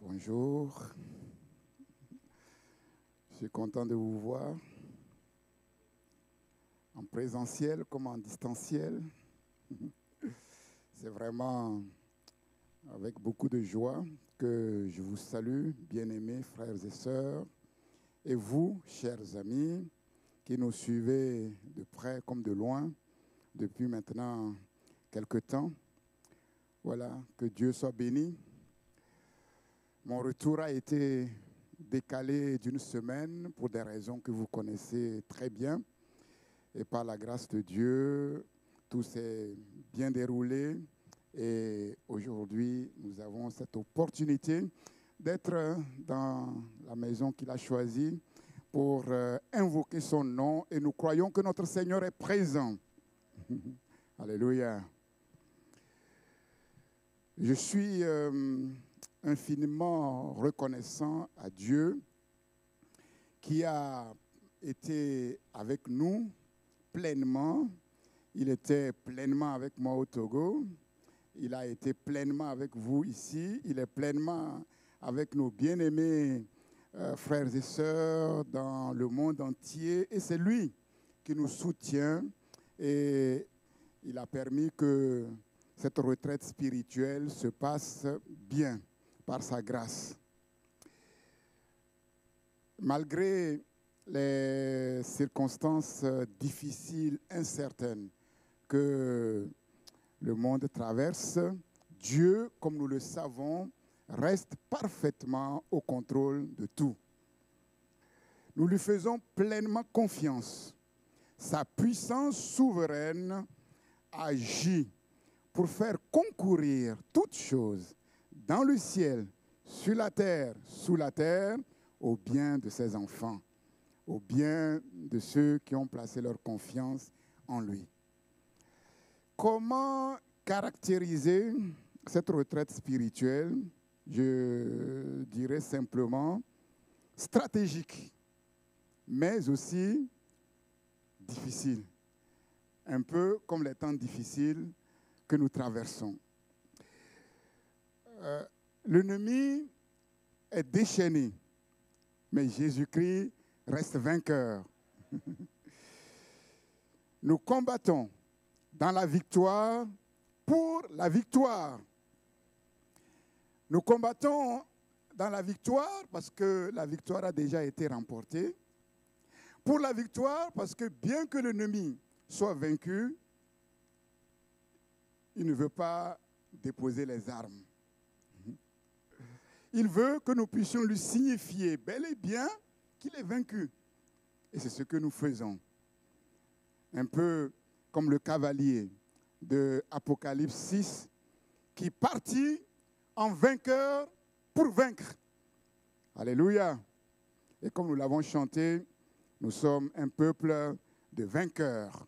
Bonjour, je suis content de vous voir en présentiel comme en distanciel. C'est vraiment avec beaucoup de joie que je vous salue, bien-aimés frères et sœurs, et vous, chers amis, qui nous suivez de près comme de loin depuis maintenant quelque temps. Voilà, que Dieu soit béni. Mon retour a été décalé d'une semaine pour des raisons que vous connaissez très bien. Et par la grâce de Dieu, tout s'est bien déroulé. Et aujourd'hui, nous avons cette opportunité d'être dans la maison qu'il a choisie pour invoquer son nom. Et nous croyons que notre Seigneur est présent. Alléluia. Je suis infiniment reconnaissant à Dieu qui a été avec nous pleinement. Il était pleinement avec moi au Togo. Il a été pleinement avec vous ici. Il est pleinement avec nos bien-aimés frères et sœurs dans le monde entier. Et c'est lui qui nous soutient. Et il a permis que cette retraite spirituelle se passe bien par sa grâce. Malgré les circonstances difficiles, incertaines que le monde traverse, Dieu, comme nous le savons, reste parfaitement au contrôle de tout. Nous lui faisons pleinement confiance. Sa puissance souveraine agit pour faire concourir toutes choses dans le ciel, sur la terre, sous la terre, au bien de ses enfants, au bien de ceux qui ont placé leur confiance en lui. Comment caractériser cette retraite spirituelle? Je dirais simplement stratégique, mais aussi difficile. Un peu comme les temps difficiles que nous traversons. L'ennemi est déchaîné, mais Jésus-Christ reste vainqueur. Nous combattons dans la victoire pour la victoire. Nous combattons dans la victoire parce que la victoire a déjà été remportée. Pour la victoire parce que bien que l'ennemi soit vaincu, il ne veut pas déposer les armes. Il veut que nous puissions lui signifier bel et bien qu'il est vaincu. Et c'est ce que nous faisons. Un peu comme le cavalier de Apocalypse 6 qui partit en vainqueur pour vaincre. Alléluia. Et comme nous l'avons chanté, nous sommes un peuple de vainqueurs.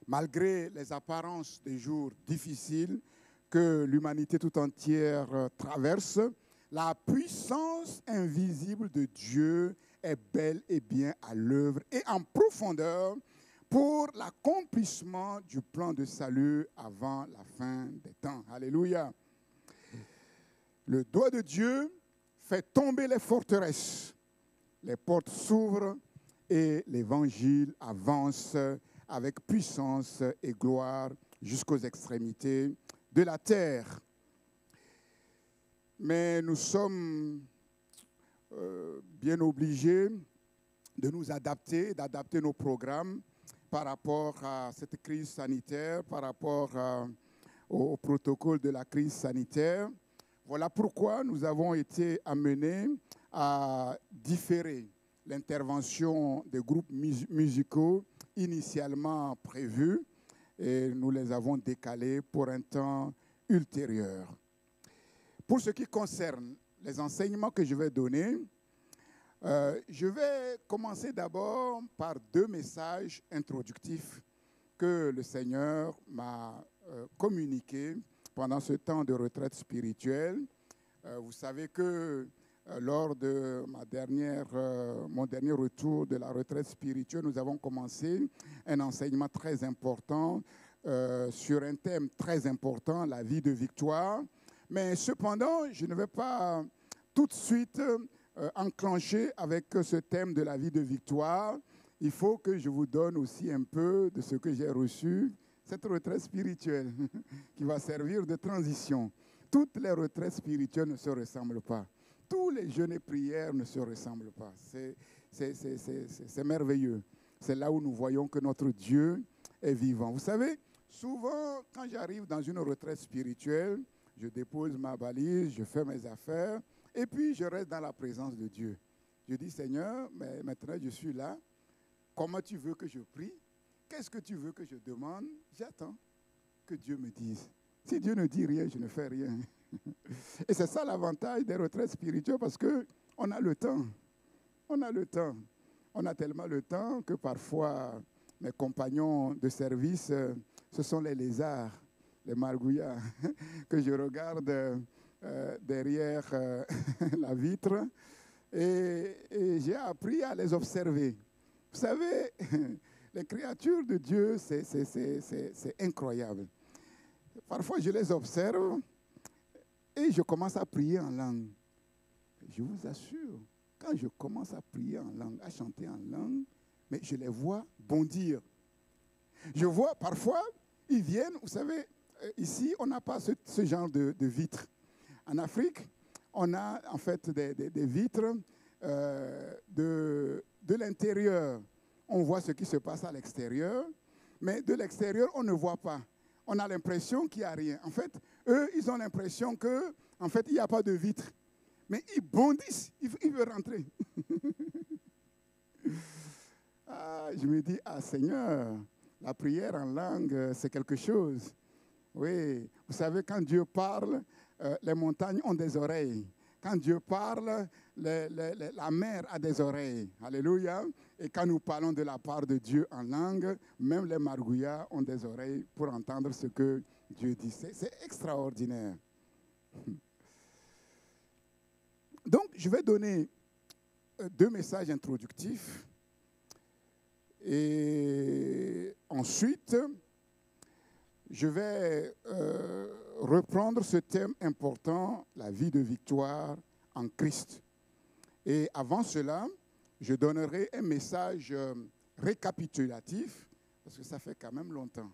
Malgré les apparences des jours difficiles que l'humanité tout entière traverse, la puissance invisible de Dieu est bel et bien à l'œuvre et en profondeur pour l'accomplissement du plan de salut avant la fin des temps. Alléluia. Le doigt de Dieu fait tomber les forteresses. Les portes s'ouvrent et l'évangile avance avec puissance et gloire jusqu'aux extrémités de la terre. Mais nous sommes bien obligés de nous adapter, d'adapter nos programmes par rapport à cette crise sanitaire, par rapport au protocole de la crise sanitaire. Voilà pourquoi nous avons été amenés à différer l'intervention des groupes musicaux initialement prévus et nous les avons décalés pour un temps ultérieur. Pour ce qui concerne les enseignements que je vais donner, je vais commencer d'abord par deux messages introductifs que le Seigneur m'a communiqués pendant ce temps de retraite spirituelle. Vous savez que lors de mon dernier retour de la retraite spirituelle, nous avons commencé un enseignement très important sur un thème très important, la vie de victoire. Mais cependant, je ne vais pas tout de suite enclencher avec ce thème de la vie de victoire. Il faut que je vous donne aussi un peu de ce que j'ai reçu, cette retraite spirituelle qui va servir de transition. Toutes les retraites spirituelles ne se ressemblent pas. Tous les jeûnes et prières ne se ressemblent pas. C'est merveilleux. C'est là où nous voyons que notre Dieu est vivant. Vous savez, souvent, quand j'arrive dans une retraite spirituelle, je dépose ma valise, je fais mes affaires, et puis je reste dans la présence de Dieu. Je dis, Seigneur, mais maintenant je suis là. Comment tu veux que je prie? Qu'est-ce que tu veux que je demande? J'attends que Dieu me dise. Si Dieu ne dit rien, je ne fais rien. Et c'est ça l'avantage des retraites spirituelles, parce qu'on a le temps. On a le temps. On a tellement le temps que parfois, mes compagnons de service, ce sont les lézards, les margouillards, que je regarde derrière la vitre. Et j'ai appris à les observer. Vous savez, les créatures de Dieu, c'est incroyable. Parfois, je les observe et je commence à prier en langue. Je vous assure, quand je commence à prier en langue, à chanter en langue, mais je les vois bondir. Je vois parfois, ils viennent, vous savez, ici, on n'a pas ce genre de vitres. En Afrique, on a en fait des vitres de l'intérieur. On voit ce qui se passe à l'extérieur, mais de l'extérieur, on ne voit pas. On a l'impression qu'il n'y a rien. En fait, eux, ils ont l'impression qu'en fait, il n'y a pas de vitre. Mais ils bondissent, ils veulent rentrer. Je me dis, Seigneur, la prière en langue, c'est quelque chose. Oui, vous savez, quand Dieu parle, les montagnes ont des oreilles. Quand Dieu parle, la mer a des oreilles. Alléluia. Et quand nous parlons de la part de Dieu en langue, même les margouillards ont des oreilles pour entendre ce que Dieu dit. C'est extraordinaire. Donc, je vais donner 2 messages introductifs. Et ensuite, je vais reprendre ce thème important, la vie de victoire en Christ. Et avant cela, je donnerai un message récapitulatif, parce que ça fait quand même longtemps.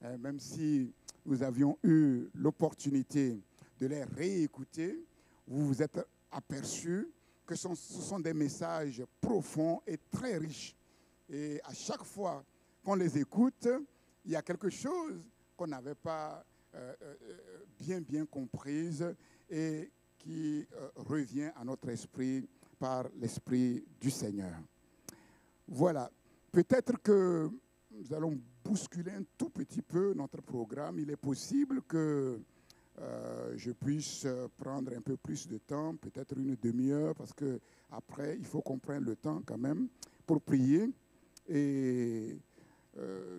Même si nous avions eu l'opportunité de les réécouter, vous vous êtes aperçus que ce sont des messages profonds et très riches. Et à chaque fois qu'on les écoute, il y a quelque chose qu'on n'avait pas bien comprise et qui revient à notre esprit par l'Esprit du Seigneur. Voilà. Peut-être que nous allons bousculer un tout petit peu notre programme. Il est possible que je puisse prendre un peu plus de temps, peut-être une demi-heure, parce qu'après, il faut qu'on prenne le temps quand même pour prier. Et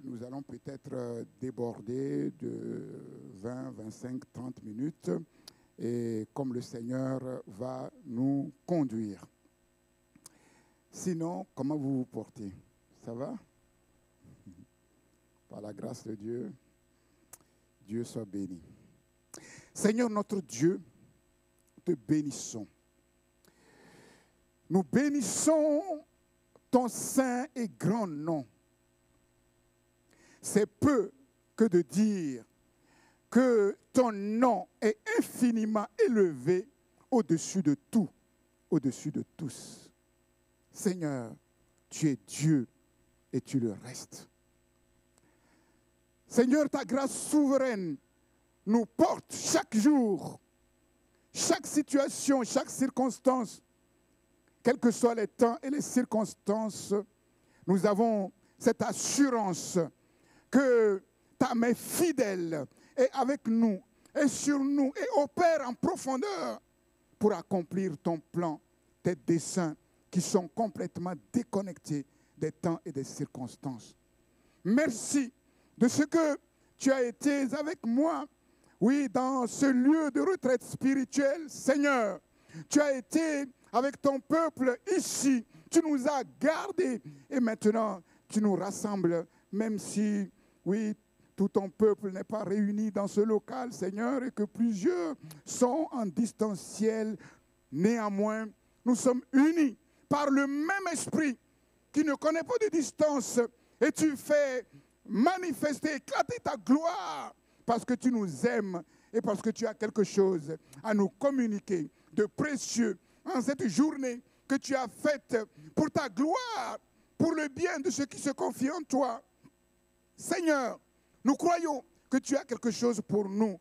nous allons peut-être déborder de 20, 25, 30 minutes. Et comme le Seigneur va nous conduire. Sinon, comment vous vous portez? Ça va? Par la grâce de Dieu, Dieu soit béni. Seigneur notre Dieu, te bénissons. Nous bénissons ton saint et grand nom. C'est peu que de dire que ton nom est infiniment élevé au-dessus de tout, au-dessus de tous. Seigneur, tu es Dieu et tu le restes. Seigneur, ta grâce souveraine nous porte chaque jour, chaque situation, chaque circonstance, quels que soient les temps et les circonstances, nous avons cette assurance que ta main fidèle est avec nous, est sur nous et opère en profondeur pour accomplir ton plan, tes desseins qui sont complètement déconnectés des temps et des circonstances. Merci de ce que tu as été avec moi, oui, dans ce lieu de retraite spirituelle, Seigneur. Tu as été avec ton peuple ici, tu nous as gardés et maintenant tu nous rassembles, même si, oui, tout ton peuple n'est pas réuni dans ce local, Seigneur, et que plusieurs sont en distanciel. Néanmoins, nous sommes unis par le même esprit qui ne connaît pas de distance. Et tu fais manifester, éclater ta gloire parce que tu nous aimes et parce que tu as quelque chose à nous communiquer de précieux en cette journée que tu as faite pour ta gloire, pour le bien de ceux qui se confient en toi. Seigneur, nous croyons que tu as quelque chose pour nous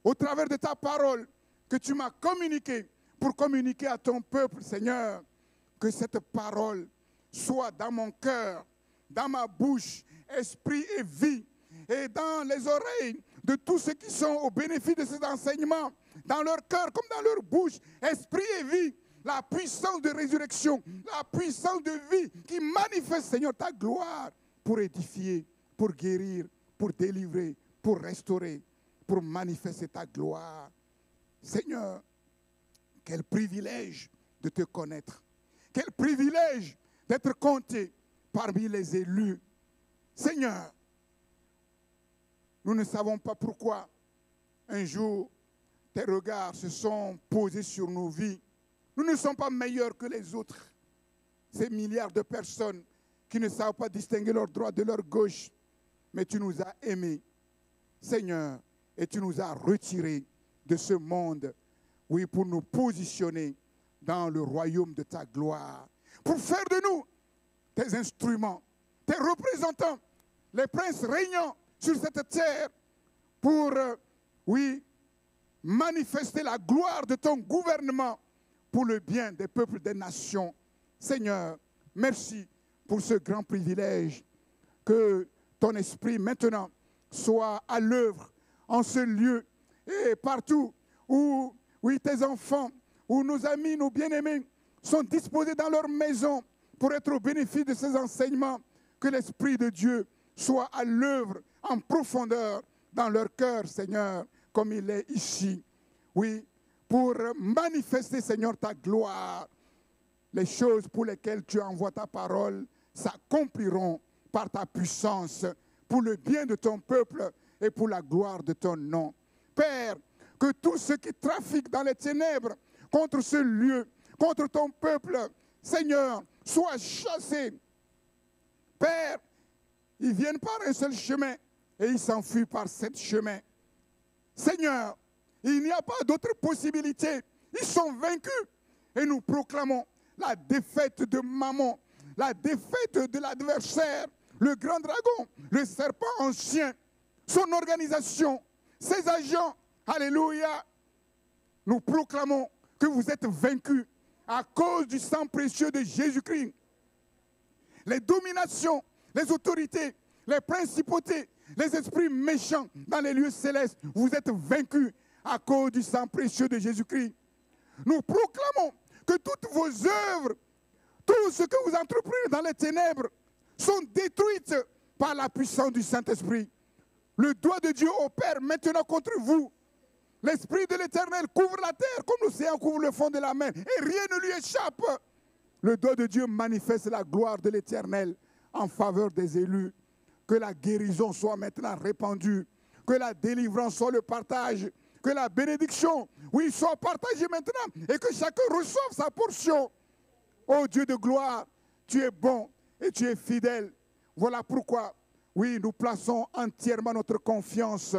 au travers de ta parole que tu m'as communiquée pour communiquer à ton peuple, Seigneur, que cette parole soit dans mon cœur, dans ma bouche, esprit et vie, et dans les oreilles de tous ceux qui sont au bénéfice de ces enseignements, dans leur cœur comme dans leur bouche, esprit et vie, la puissance de résurrection, la puissance de vie qui manifeste, Seigneur, ta gloire pour édifier, pour guérir, pour délivrer, pour restaurer, pour manifester ta gloire. Seigneur, quel privilège de te connaître. Quel privilège d'être compté parmi les élus. Seigneur, nous ne savons pas pourquoi un jour tes regards se sont posés sur nos vies. Nous ne sommes pas meilleurs que les autres. Ces milliards de personnes qui ne savent pas distinguer leur droite de leur gauche. Mais tu nous as aimés, Seigneur, et tu nous as retirés de ce monde, oui, pour nous positionner dans le royaume de ta gloire, pour faire de nous tes instruments, tes représentants, les princes régnant sur cette terre, pour, oui, manifester la gloire de ton gouvernement pour le bien des peuples, des nations. Seigneur, merci pour ce grand privilège que ton esprit maintenant soit à l'œuvre en ce lieu et partout où, oui, tes enfants, où nos amis, nos bien-aimés sont disposés dans leur maison pour être au bénéfice de ces enseignements, que l'Esprit de Dieu soit à l'œuvre en profondeur dans leur cœur, Seigneur, comme il est ici. Oui, pour manifester, Seigneur, ta gloire. Les choses pour lesquelles tu envoies ta parole s'accompliront par ta puissance, pour le bien de ton peuple et pour la gloire de ton nom. Père, que tous ceux qui trafiquent dans les ténèbres contre ce lieu, contre ton peuple, Seigneur, soient chassés. Père, ils viennent par un seul chemin et ils s'enfuient par 7 chemins. Seigneur, il n'y a pas d'autre possibilité. Ils sont vaincus et nous proclamons la défaite de Mammon, la défaite de l'adversaire, le grand dragon, le serpent ancien, son organisation, ses agents. Alléluia. Nous proclamons que vous êtes vaincus à cause du sang précieux de Jésus-Christ. Les dominations, les autorités, les principautés, les esprits méchants dans les lieux célestes, vous êtes vaincus à cause du sang précieux de Jésus-Christ. Nous proclamons que toutes vos œuvres, tout ce que vous entreprenez dans les ténèbres, sont détruites par la puissance du Saint-Esprit. Le doigt de Dieu opère maintenant contre vous. L'Esprit de l'Éternel couvre la terre comme l'océan couvre le fond de la mer et rien ne lui échappe. Le doigt de Dieu manifeste la gloire de l'Éternel en faveur des élus. Que la guérison soit maintenant répandue, que la délivrance soit le partage, que la bénédiction, oui, soit partagée maintenant et que chacun reçoive sa portion. Ô Dieu de gloire, tu es bon et tu es fidèle. Voilà pourquoi, oui, nous plaçons entièrement notre confiance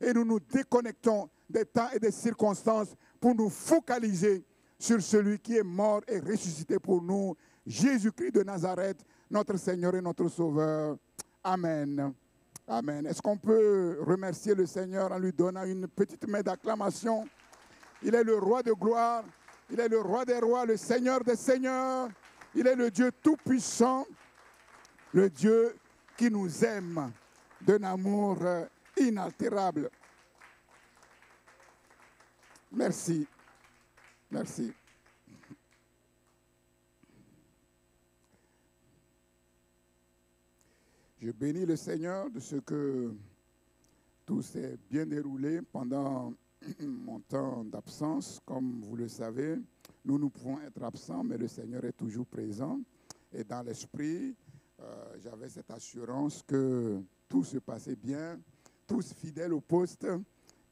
et nous nous déconnectons des temps et des circonstances pour nous focaliser sur celui qui est mort et ressuscité pour nous, Jésus-Christ de Nazareth, notre Seigneur et notre Sauveur. Amen. Amen. Est-ce qu'on peut remercier le Seigneur en lui donnant une petite main d'acclamation? Il est le roi de gloire, il est le roi des rois, le Seigneur des seigneurs. Il est le Dieu tout-puissant, le Dieu qui nous aime d'un amour inaltérable. Merci. Merci. Je bénis le Seigneur de ce que tout s'est bien déroulé pendant mon temps d'absence. Comme vous le savez, nous pouvons être absents, mais le Seigneur est toujours présent. Et dans l'esprit, j'avais cette assurance que tout se passait bien, tous fidèles au poste,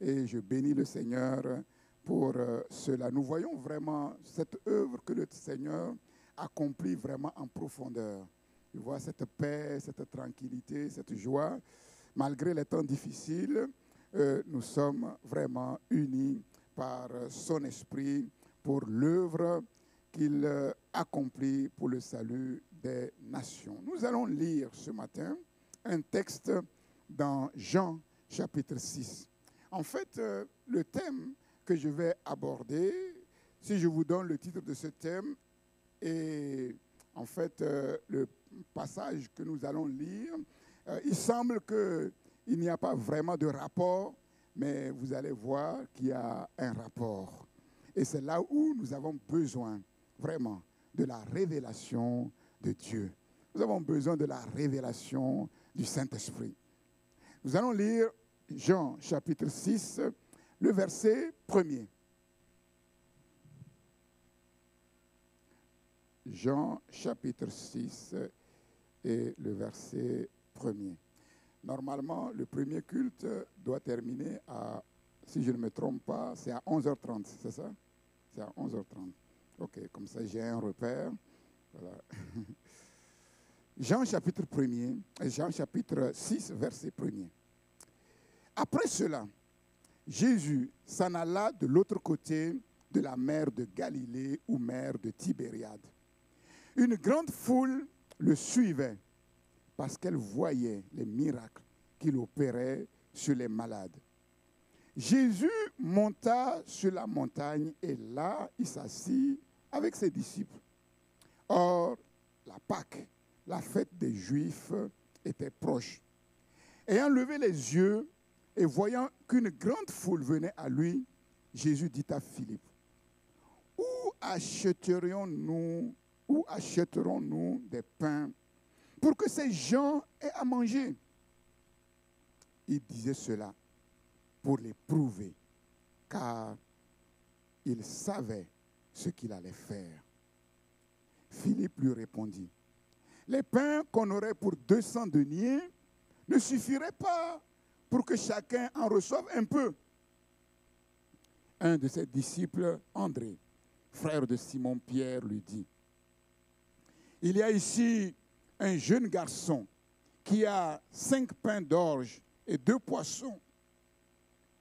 et je bénis le Seigneur pour cela. Nous voyons vraiment cette œuvre que le Seigneur accomplit vraiment en profondeur. Tu vois cette paix, cette tranquillité, cette joie. Malgré les temps difficiles, nous sommes vraiment unis par son esprit pour l'œuvre qu'il accomplit pour le salut des nations. Nous allons lire ce matin un texte dans Jean chapitre 6. En fait, le thème que je vais aborder, si je vous donne le titre de ce thème, et en fait le passage que nous allons lire, il semble qu'il n'y a pas vraiment de rapport, mais vous allez voir qu'il y a un rapport. Et c'est là où nous avons besoin vraiment de la révélation de Dieu. Nous avons besoin de la révélation du Saint-Esprit. Nous allons lire Jean chapitre 6, le verset 1er. Jean chapitre 6 et le verset 1er. Normalement, le premier culte doit terminer à, si je ne me trompe pas, c'est à 11h30, c'est ça? C'est à 11h30. Ok, comme ça j'ai un repère. Voilà. Jean chapitre 1er, Jean chapitre 6, verset 1er. Après cela, Jésus s'en alla de l'autre côté de la mer de Galilée ou mer de Tibériade. Une grande foule le suivait parce qu'elle voyait les miracles qu'il opérait sur les malades. Jésus monta sur la montagne et là, il s'assit avec ses disciples. Or, la Pâque, la fête des Juifs, était proche. Ayant levé les yeux et voyant qu'une grande foule venait à lui, Jésus dit à Philippe, où achèterons-nous des pains pour que ces gens aient à manger? Il disait cela pour les prouver, car il savait ce qu'il allait faire. Philippe lui répondit, les pains qu'on aurait pour 200 deniers ne suffiraient pas pour que chacun en reçoive un peu. Un de ses disciples, André, frère de Simon-Pierre, lui dit, il y a ici un jeune garçon qui a 5 pains d'orge et 2 poissons.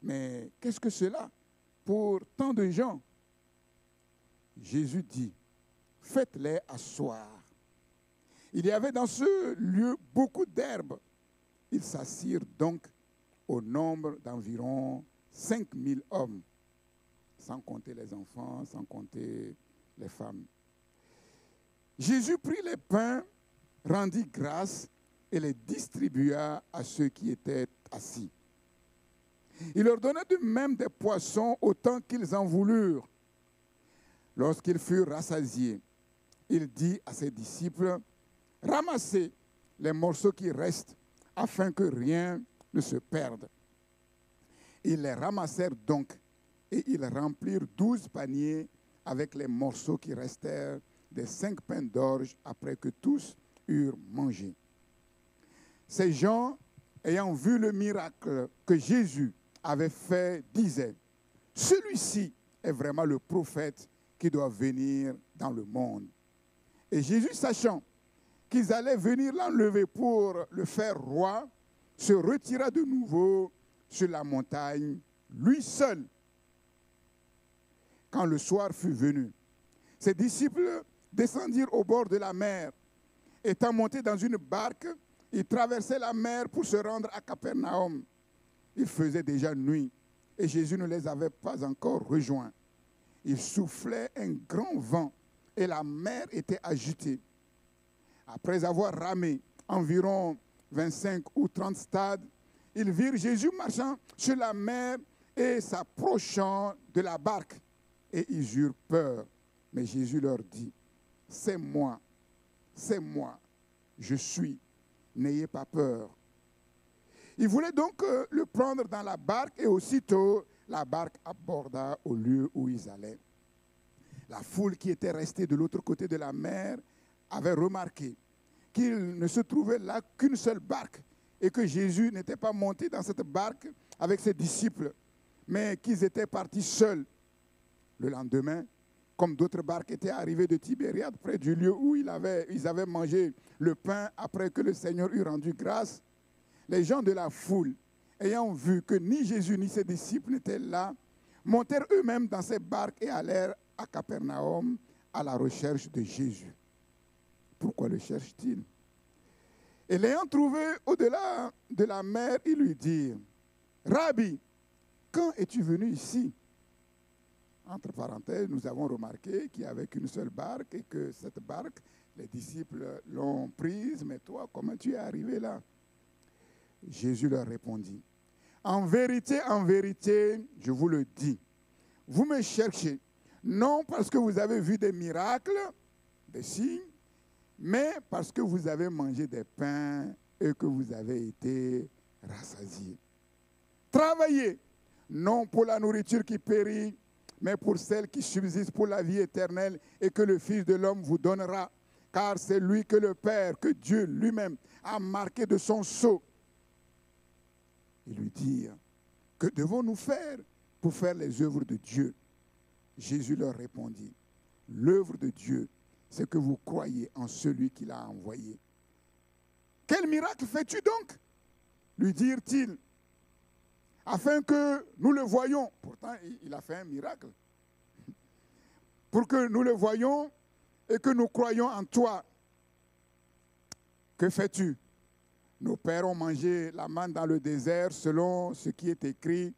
Mais qu'est-ce que cela pour tant de gens? Jésus dit, faites-les asseoir. Il y avait dans ce lieu beaucoup d'herbes. Ils s'assirent donc au nombre d'environ 5000 hommes, sans compter les enfants, sans compter les femmes. Jésus prit les pains, rendit grâce et les distribua à ceux qui étaient assis. Il leur donna de même des poissons autant qu'ils en voulurent. Lorsqu'ils furent rassasiés, il dit à ses disciples, ramassez les morceaux qui restent afin que rien ne se perde. Ils les ramassèrent donc et ils remplirent 12 paniers avec les morceaux qui restèrent des 5 pains d'orge après que tous eurent mangé. Ces gens, ayant vu le miracle que Jésus avait fait, disaient, celui-ci est vraiment le prophète qui doit venir dans le monde. Et Jésus, sachant qu'ils allaient venir l'enlever pour le faire roi, se retira de nouveau sur la montagne, lui seul. Quand le soir fut venu, ses disciples descendirent au bord de la mer. Étant montés dans une barque, ils traversaient la mer pour se rendre à Capernaum. Il faisait déjà nuit et Jésus ne les avait pas encore rejoints. Il soufflait un grand vent et la mer était agitée. Après avoir ramé environ 25 ou 30 stades, ils virent Jésus marchant sur la mer et s'approchant de la barque. Et ils eurent peur. Mais Jésus leur dit, c'est moi, je suis, n'ayez pas peur. Ils voulaient donc le prendre dans la barque et aussitôt la barque aborda au lieu où ils allaient. La foule qui était restée de l'autre côté de la mer avait remarqué qu'il ne se trouvait là qu'une seule barque et que Jésus n'était pas monté dans cette barque avec ses disciples, mais qu'ils étaient partis seuls. Le lendemain, comme d'autres barques étaient arrivées de Tibériade, près du lieu où ils avaient mangé le pain après que le Seigneur eut rendu grâce, les gens de la foule, ayant vu que ni Jésus ni ses disciples n'étaient là, montèrent eux-mêmes dans ces barques et allèrent à Capernaum à la recherche de Jésus. Pourquoi le cherchent-ils? Et l'ayant trouvé au-delà de la mer, ils lui dirent, « Rabbi, quand es-tu venu ici ?» Entre parenthèses, nous avons remarqué qu'il n'y avait qu'une seule barque et que cette barque, les disciples l'ont prise, mais toi, comment tu es arrivé là? Jésus leur répondit, en vérité, je vous le dis, vous me cherchez, non parce que vous avez vu des miracles, des signes, mais parce que vous avez mangé des pains et que vous avez été rassasiés. Travaillez, non pour la nourriture qui périt, mais pour celle qui subsiste pour la vie éternelle et que le Fils de l'homme vous donnera, car c'est lui que le Père, que Dieu lui-même a marqué de son sceau. Ils lui dirent, que devons-nous faire pour faire les œuvres de Dieu? Jésus leur répondit, l'œuvre de Dieu, c'est que vous croyez en celui qui l'a envoyé. Quel miracle fais-tu donc? Lui dirent-ils, afin que nous le voyions. Pourtant, il a fait un miracle. Pour que nous le voyions et que nous croyions en toi. Que fais-tu? Nos pères ont mangé la manne dans le désert selon ce qui est écrit.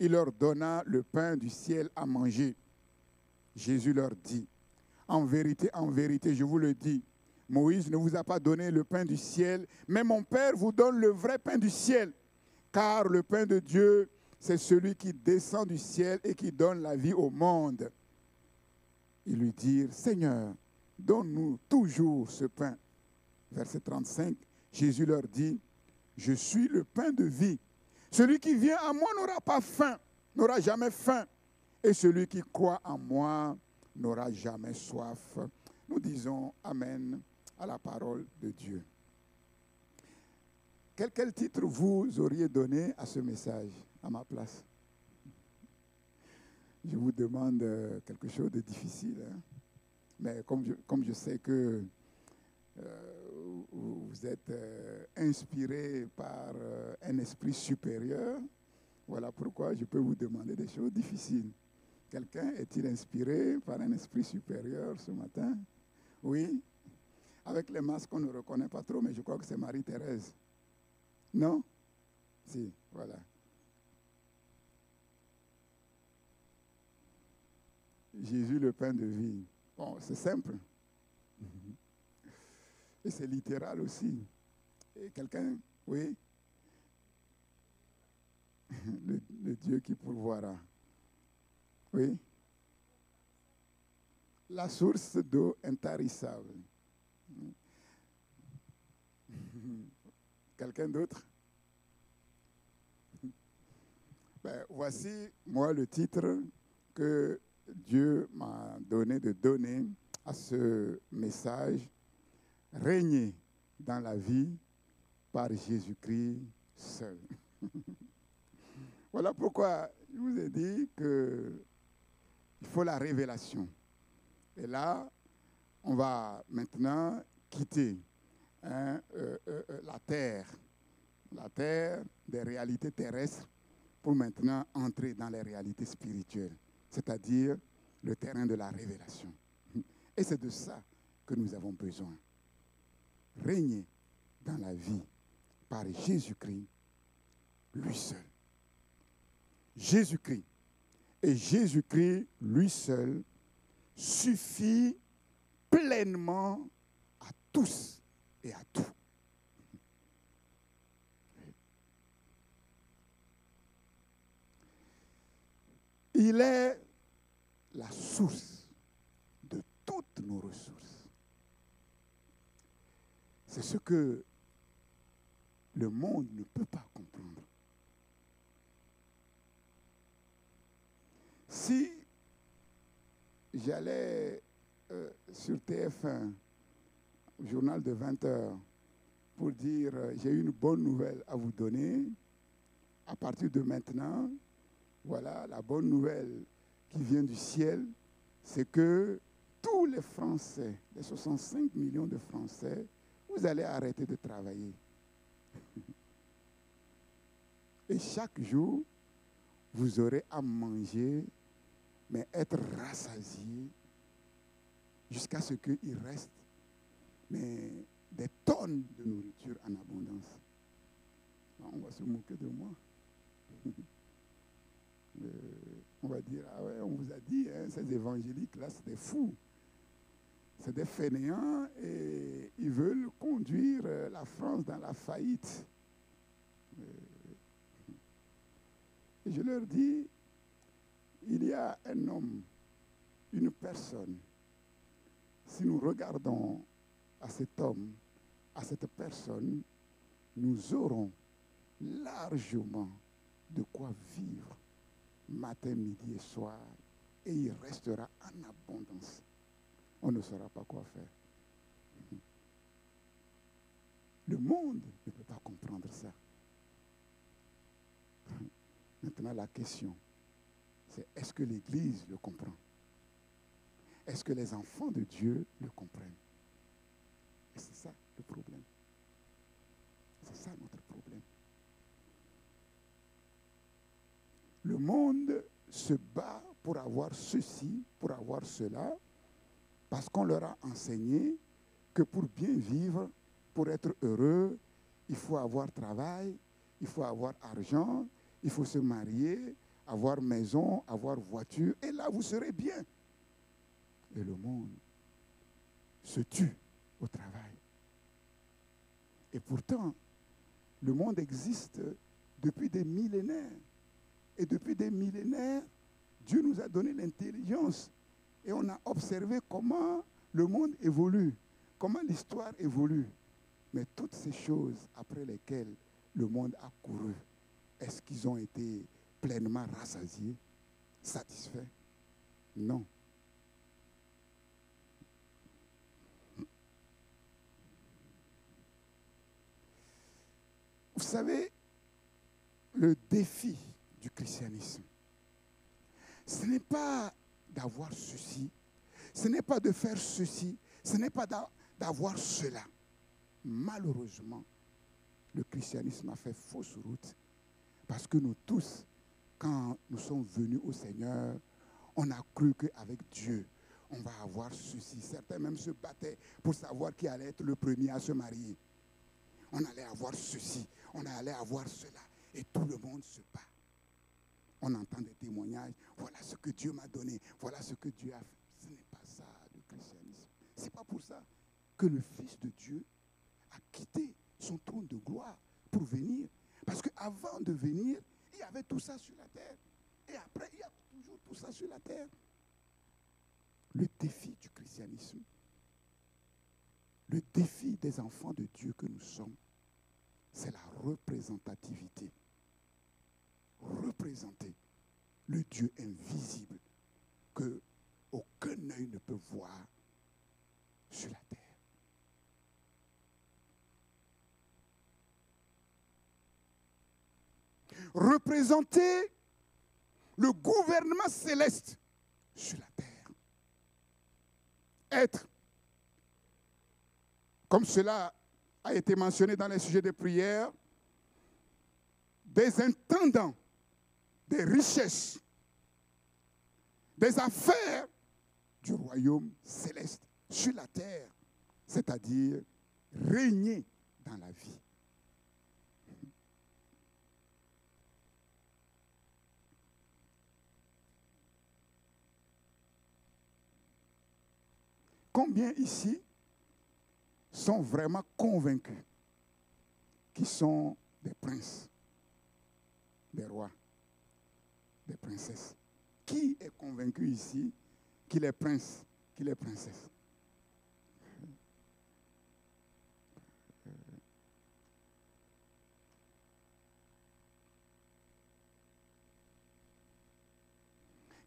Il leur donna le pain du ciel à manger. Jésus leur dit, en vérité, je vous le dis, Moïse ne vous a pas donné le pain du ciel, mais mon Père vous donne le vrai pain du ciel. Car le pain de Dieu, c'est celui qui descend du ciel et qui donne la vie au monde. Ils lui dirent, Seigneur, donne-nous toujours ce pain. Verset 35, Jésus leur dit, je suis le pain de vie. Celui qui vient à moi n'aura pas faim, n'aura jamais faim. Et celui qui croit en moi n'aura jamais soif. Nous disons Amen à la parole de Dieu. Quel titre vous auriez donné à ce message, à ma place? Je vous demande quelque chose de difficile. Hein? Mais comme je sais que vous êtes inspiré par un esprit supérieur, voilà pourquoi je peux vous demander des choses difficiles. Quelqu'un est-il inspiré par un esprit supérieur ce matin? Oui. Avec les masques, on ne reconnaît pas trop, mais je crois que c'est Marie-Thérèse. Non? Si, voilà. Jésus, le pain de vie. Bon, c'est simple. Et c'est littéral aussi. Et quelqu'un, oui? Le Dieu qui pourvoira. Oui? La source d'eau intarissable. Quelqu'un d'autre? Ben, voici, moi, le titre que Dieu m'a donné de donner à ce message. Régner dans la vie par Jésus-Christ seul. Voilà pourquoi je vous ai dit qu'il faut la révélation. Et là, on va maintenant quitter la terre des réalités terrestres, pour maintenant entrer dans les réalités spirituelles, c'est-à-dire le terrain de la révélation. Et c'est de ça que nous avons besoin. Régner dans la vie par Jésus-Christ, lui seul. Jésus-Christ. Et Jésus-Christ, lui seul, suffit pleinement à tous et à tout. Il est la source de toutes nos ressources. C'est ce que le monde ne peut pas comprendre. Si j'allais sur TF1, journal de 20 heures, pour dire, j'ai une bonne nouvelle à vous donner. À partir de maintenant, voilà, la bonne nouvelle qui vient du ciel, c'est que tous les Français, les 65 millions de Français, vous allez arrêter de travailler. Et chaque jour, vous aurez à manger, mais être rassasié jusqu'à ce qu'il reste des tonnes de nourriture en abondance. On va se moquer de moi. On va dire, ah ouais, on vous a dit, hein, ces évangéliques-là, c'est des fous. C'est des fainéants et ils veulent conduire la France dans la faillite. Et je leur dis, il y a un homme, une personne. Si nous regardons à cet homme, à cette personne, nous aurons largement de quoi vivre matin, midi et soir, et il restera en abondance. On ne saura pas quoi faire. Le monde ne peut pas comprendre ça. Maintenant, la question, c'est est-ce que l'Église le comprend? Est-ce que les enfants de Dieu le comprennent? Et c'est ça le problème. C'est ça notre problème. Le monde se bat pour avoir ceci, pour avoir cela, parce qu'on leur a enseigné que pour bien vivre, pour être heureux, il faut avoir travail, il faut avoir argent, il faut se marier, avoir maison, avoir voiture, et là vous serez bien. Et le monde se tue au travail. Et pourtant, le monde existe depuis des millénaires. Et depuis des millénaires, Dieu nous a donné l'intelligence. Et on a observé comment le monde évolue, comment l'histoire évolue. Mais toutes ces choses après lesquelles le monde a couru, est-ce qu'ils ont été pleinement rassasiés, satisfaits? Non. Vous savez, le défi du christianisme, ce n'est pas d'avoir ceci, ce n'est pas de faire ceci, ce n'est pas d'avoir cela. Malheureusement, le christianisme a fait fausse route parce que nous tous, quand nous sommes venus au Seigneur, on a cru qu'avec Dieu, on va avoir ceci. Certains même se battaient pour savoir qui allait être le premier à se marier. On allait avoir ceci, on allait avoir cela. Et tout le monde se bat. On entend des témoignages. Voilà ce que Dieu m'a donné. Voilà ce que Dieu a fait. Ce n'est pas ça le christianisme. Ce n'est pas pour ça que le Fils de Dieu a quitté son trône de gloire pour venir. Parce qu'avant de venir, il y avait tout ça sur la terre. Et après, il y a toujours tout ça sur la terre. Le défi du christianisme, le défi des enfants de Dieu que nous sommes, c'est la représentativité. Représenter le Dieu invisible que aucun œil ne peut voir sur la terre. Représenter le gouvernement céleste sur la terre. Être, comme cela a été mentionné dans les sujets de prière, des intendants des richesses, des affaires du royaume céleste sur la terre, c'est-à-dire régner dans la vie. Combien ici sont vraiment convaincus qu'ils sont des princes, des rois, des princesses? Qui est convaincu ici qu'il est prince, qu'il est princesse?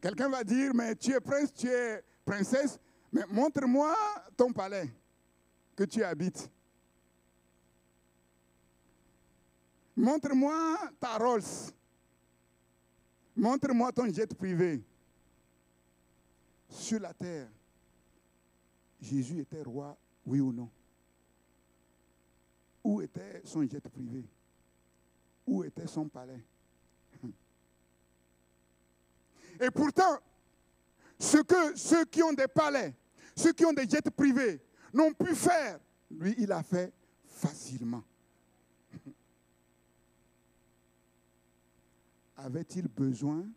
Quelqu'un va dire, mais tu es prince, tu es princesse, mais montre-moi ton palais que tu habites. montre-moi ta Rolls. Montre-moi ton jet privé. Sur la terre, Jésus était roi, oui ou non? Où était son jet privé? Où était son palais? Et pourtant, ce que ceux qui ont des palais, ceux qui ont des jets privés n'ont pu faire, lui, il a fait facilement. Avait-il besoin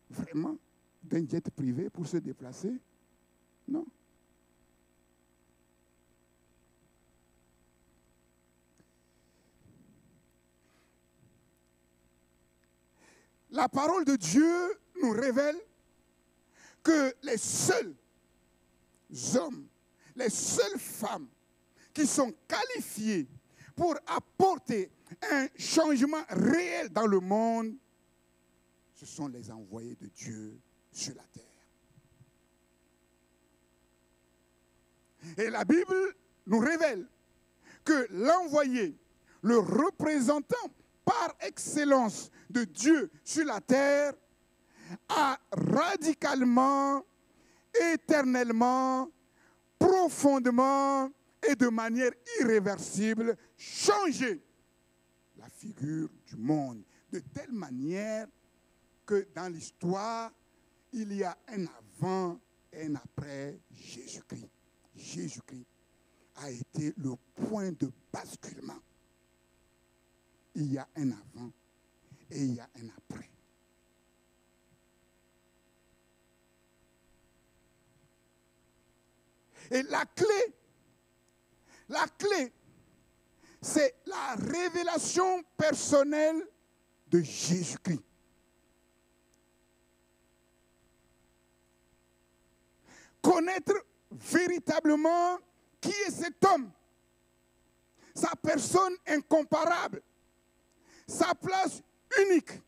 vraiment d'un jet privé pour se déplacer? Non. La parole de Dieu nous révèle que les seuls hommes, les seules femmes qui sont qualifiés pour apporter un changement réel dans le monde, ce sont les envoyés de Dieu sur la terre. Et la Bible nous révèle que l'envoyé, le représentant par excellence de Dieu sur la terre, a radicalement, éternellement, profondément et de manière irréversible changé la figure du monde de telle manière que dans l'histoire, il y a un avant et un après Jésus-Christ. Jésus-Christ a été le point de basculement. Il y a un avant et il y a un après. Et la clé, c'est la révélation personnelle de Jésus-Christ. Connaître véritablement qui est cet homme, sa personne incomparable, sa place unique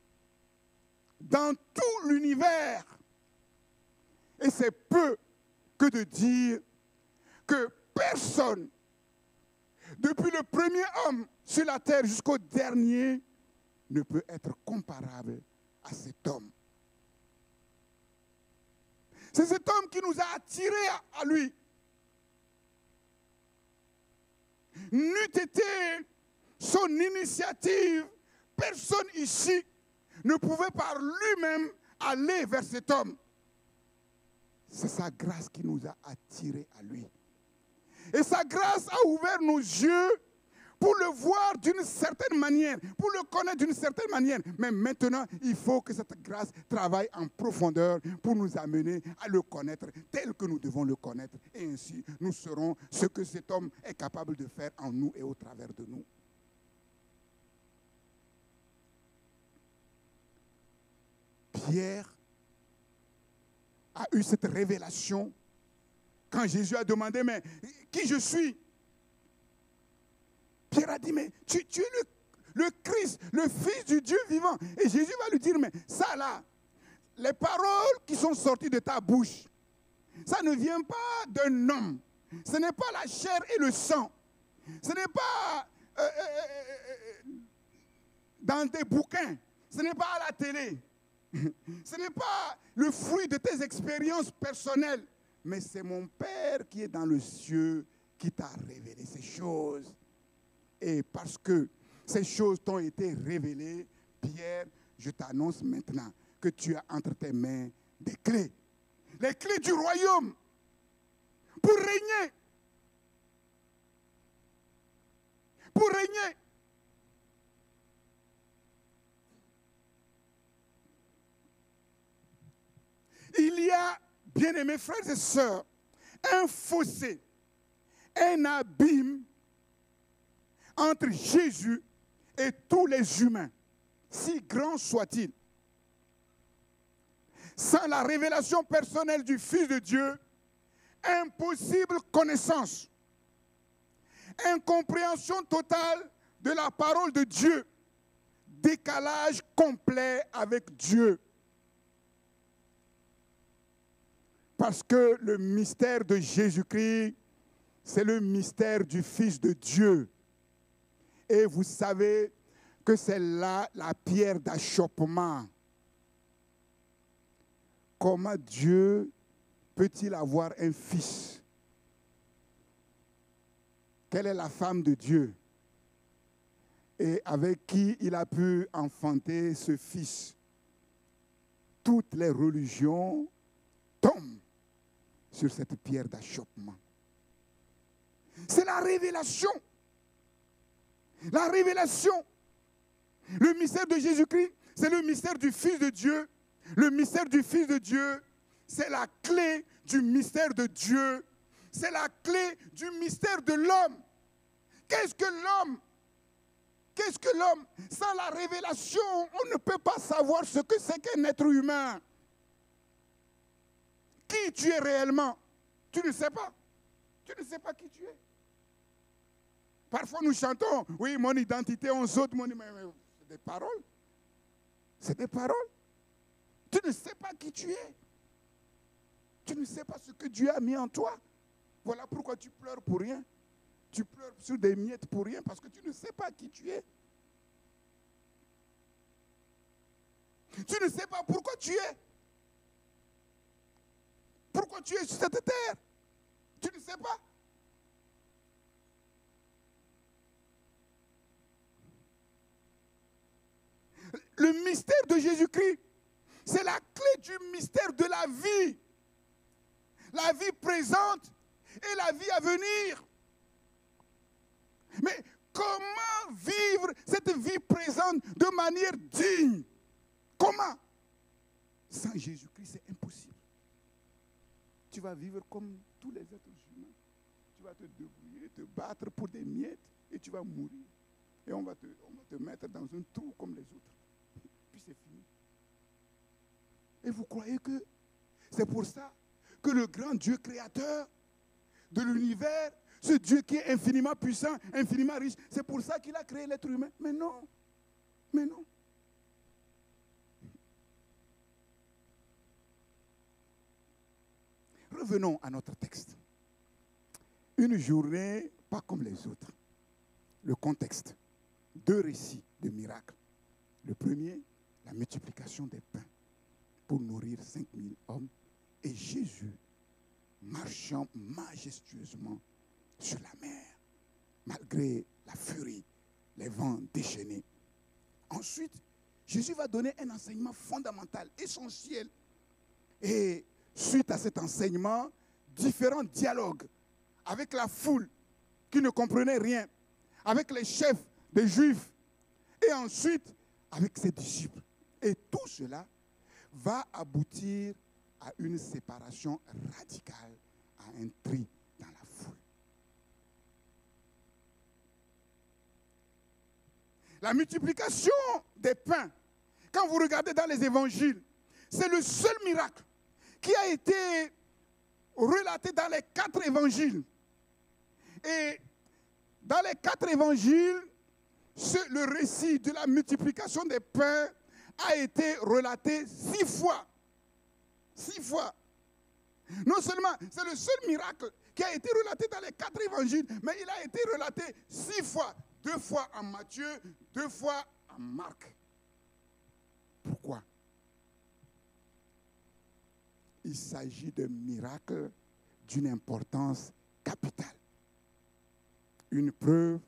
dans tout l'univers. Et c'est peu que de dire que personne, depuis le premier homme sur la terre jusqu'au dernier, ne peut être comparable à cet homme. C'est cet homme qui nous a attirés à lui. N'eût été son initiative, personne ici ne pouvait par lui-même aller vers cet homme. C'est sa grâce qui nous a attirés à lui. Et sa grâce a ouvert nos yeux pour le voir d'une certaine manière, pour le connaître d'une certaine manière. Mais maintenant, il faut que cette grâce travaille en profondeur pour nous amener à le connaître tel que nous devons le connaître. Et ainsi, nous serons ce que cet homme est capable de faire en nous et au travers de nous. Pierre a eu cette révélation quand Jésus a demandé, mais qui je suis? Pierre a dit, mais tu es le Christ, le Fils du Dieu vivant. Et Jésus va lui dire, mais ça là, les paroles qui sont sorties de ta bouche, ça ne vient pas d'un homme. Ce n'est pas la chair et le sang. Ce n'est pas dans des bouquins. Ce n'est pas à la télé. Ce n'est pas le fruit de tes expériences personnelles. Mais c'est mon Père qui est dans le ciel qui t'a révélé ces choses. Et parce que ces choses t'ont été révélées, Pierre, je t'annonce maintenant que tu as entre tes mains des clés. Les clés du royaume pour régner. Pour régner. Il y a, bien-aimés frères et sœurs, un fossé, un abîme entre Jésus et tous les humains, si grand soit-il. Sans la révélation personnelle du Fils de Dieu, impossible connaissance, incompréhension totale de la parole de Dieu, décalage complet avec Dieu. Parce que le mystère de Jésus-Christ, c'est le mystère du Fils de Dieu. Et vous savez que c'est là la pierre d'achoppement. Comment Dieu peut-il avoir un fils? Quelle est la femme de Dieu? Et avec qui il a pu enfanter ce fils? Toutes les religions tombent sur cette pierre d'achoppement. C'est la révélation. La révélation. Le mystère de Jésus-Christ, c'est le mystère du Fils de Dieu. Le mystère du Fils de Dieu, c'est la clé du mystère de Dieu. C'est la clé du mystère de l'homme. Qu'est-ce que l'homme? Qu'est-ce que l'homme? Sans la révélation, on ne peut pas savoir ce que c'est qu'un être humain. Qui tu es réellement? Tu ne sais pas. Tu ne sais pas qui tu es. Parfois nous chantons, oui, mon identité, on saute, mais c'est des paroles. C'est des paroles. Tu ne sais pas qui tu es. Tu ne sais pas ce que Dieu a mis en toi. Voilà pourquoi tu pleures pour rien. Tu pleures sur des miettes pour rien parce que tu ne sais pas qui tu es. Tu ne sais pas pourquoi tu es. Pourquoi tu es sur cette terre. Tu ne sais pas. Le mystère de Jésus-Christ, c'est la clé du mystère de la vie. La vie présente et la vie à venir. Mais comment vivre cette vie présente de manière digne? Comment? Sans Jésus-Christ, c'est impossible. Tu vas vivre comme tous les êtres humains. Tu vas te débrouiller, te battre pour des miettes et tu vas mourir. Et on va te mettre dans un trou comme les autres. Puis c'est fini. Et vous croyez que c'est pour ça que le grand Dieu créateur de l'univers, ce Dieu qui est infiniment puissant, infiniment riche, c'est pour ça qu'il a créé l'être humain? Mais non. Mais non. Revenons à notre texte. Une journée pas comme les autres. Le contexte. 2 récits de miracles. Le premier, la multiplication des pains pour nourrir 5000 hommes. Et Jésus marchant majestueusement sur la mer, malgré la furie, les vents déchaînés. Ensuite, Jésus va donner un enseignement fondamental, essentiel. Et suite à cet enseignement, différents dialogues avec la foule qui ne comprenait rien, avec les chefs des Juifs, et ensuite avec ses disciples. Et tout cela va aboutir à une séparation radicale, à un tri dans la foule. La multiplication des pains, quand vous regardez dans les évangiles, c'est le seul miracle qui a été relaté dans les 4 évangiles. Et dans les 4 évangiles, le récit de la multiplication des pains a été relaté 6 fois. 6 fois. Non seulement c'est le seul miracle qui a été relaté dans les 4 évangiles, mais il a été relaté 6 fois. 2 fois en Matthieu, 2 fois en Marc. Pourquoi? Il s'agit d'un miracle d'une importance capitale. Une preuve,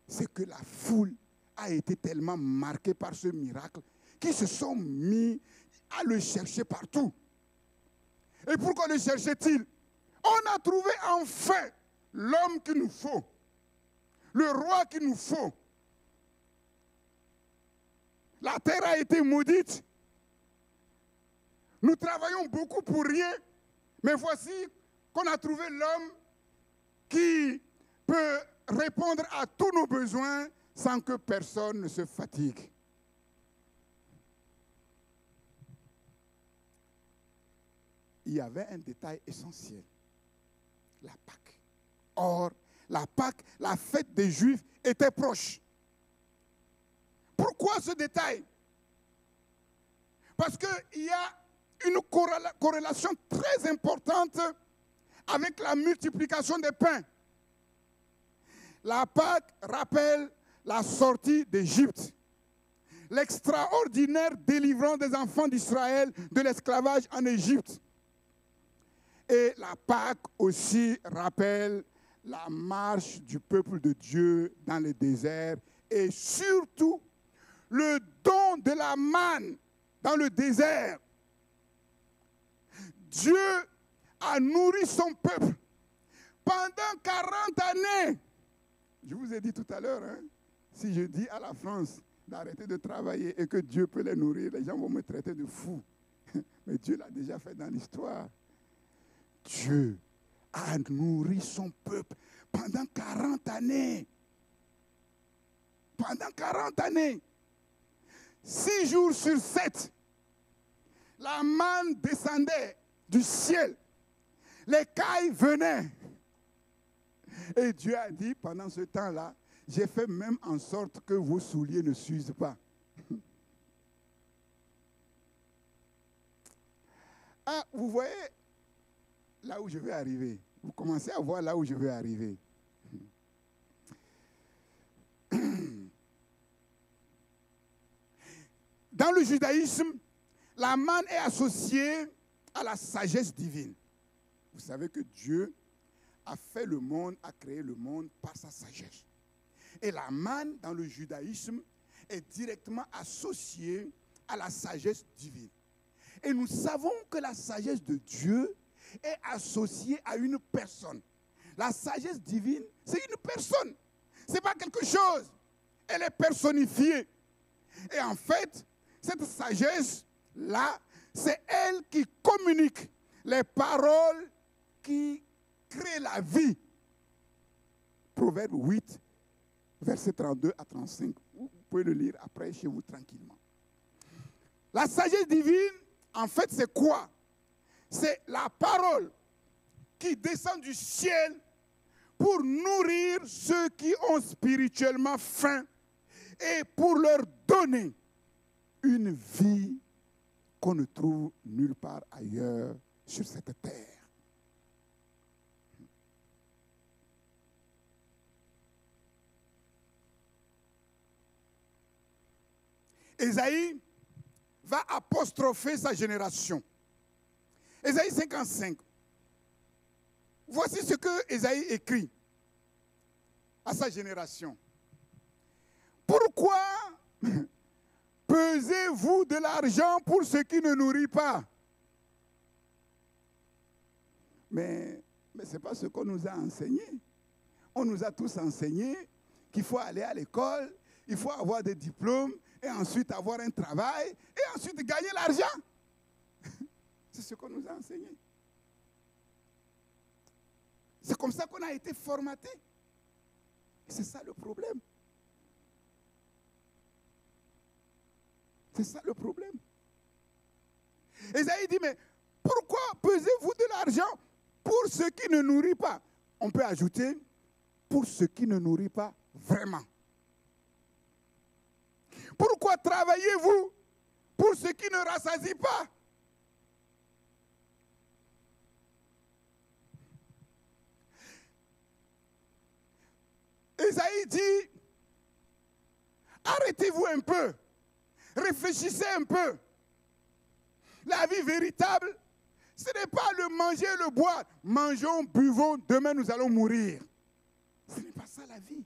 c'est que la foule a été tellement marquée par ce miracle qu'ils se sont mis à le chercher partout. Et pourquoi le cherchait-il? On a trouvé enfin l'homme qu'il nous faut, le roi qu'il nous faut. La terre a été maudite. Nous travaillons beaucoup pour rien, mais voici qu'on a trouvé l'homme qui peut répondre à tous nos besoins sans que personne ne se fatigue. Il y avait un détail essentiel, la Pâque. Or, la Pâque, la fête des Juifs, était proche. Pourquoi ce détail? Parce qu'il y a une corrélation très importante avec la multiplication des pains. La Pâque rappelle la sortie d'Égypte, l'extraordinaire délivrance des enfants d'Israël de l'esclavage en Égypte. Et la Pâque aussi rappelle la marche du peuple de Dieu dans le désert et surtout le don de la manne dans le désert. Dieu a nourri son peuple pendant 40 années. Je vous ai dit tout à l'heure, hein, si je dis à la France d'arrêter de travailler et que Dieu peut les nourrir, les gens vont me traiter de fou. Mais Dieu l'a déjà fait dans l'histoire. Dieu a nourri son peuple pendant 40 années. Pendant 40 années. 6 jours sur 7, la manne descendait du ciel. Les cailles venaient. Et Dieu a dit, pendant ce temps-là, j'ai fait même en sorte que vos souliers ne s'usent pas. Ah, vous voyez là où je vais arriver. Vous commencez à voir là où je vais arriver. Dans le judaïsme, la manne est associée à la sagesse divine. Vous savez que Dieu a fait le monde, a créé le monde par sa sagesse. Et la manne dans le judaïsme est directement associée à la sagesse divine. Et nous savons que la sagesse de Dieu est associée à une personne. La sagesse divine, c'est une personne. Ce n'est pas quelque chose. Elle est personnifiée. Et en fait, cette sagesse-là, c'est elle qui communique les paroles qui créent la vie. Proverbe 8, versets 32 à 35. Vous pouvez le lire après chez vous tranquillement. La sagesse divine, en fait, c'est quoi? C'est la parole qui descend du ciel pour nourrir ceux qui ont spirituellement faim et pour leur donner une vie qu'on ne trouve nulle part ailleurs sur cette terre. Ésaïe va apostropher sa génération. Ésaïe 55. Voici ce que Ésaïe écrit à sa génération. Pourquoi pesez-vous de l'argent pour ce qui ne nourrit pas? Mais ce n'est pas ce qu'on nous a enseigné. On nous a tous enseigné qu'il faut aller à l'école, il faut avoir des diplômes, et ensuite avoir un travail, et ensuite gagner l'argent. C'est ce qu'on nous a enseigné. C'est comme ça qu'on a été formaté. Et c'est ça le problème. C'est ça le problème. Ésaïe dit, mais pourquoi pesez-vous de l'argent pour ce qui ne nourrit pas? On peut ajouter, pour ce qui ne nourrit pas vraiment. Pourquoi travaillez-vous pour ce qui ne rassasie pas? Ésaïe dit, arrêtez-vous un peu, réfléchissez un peu. La vie véritable, ce n'est pas le manger et le boire. Mangeons, buvons, demain nous allons mourir. Ce n'est pas ça la vie.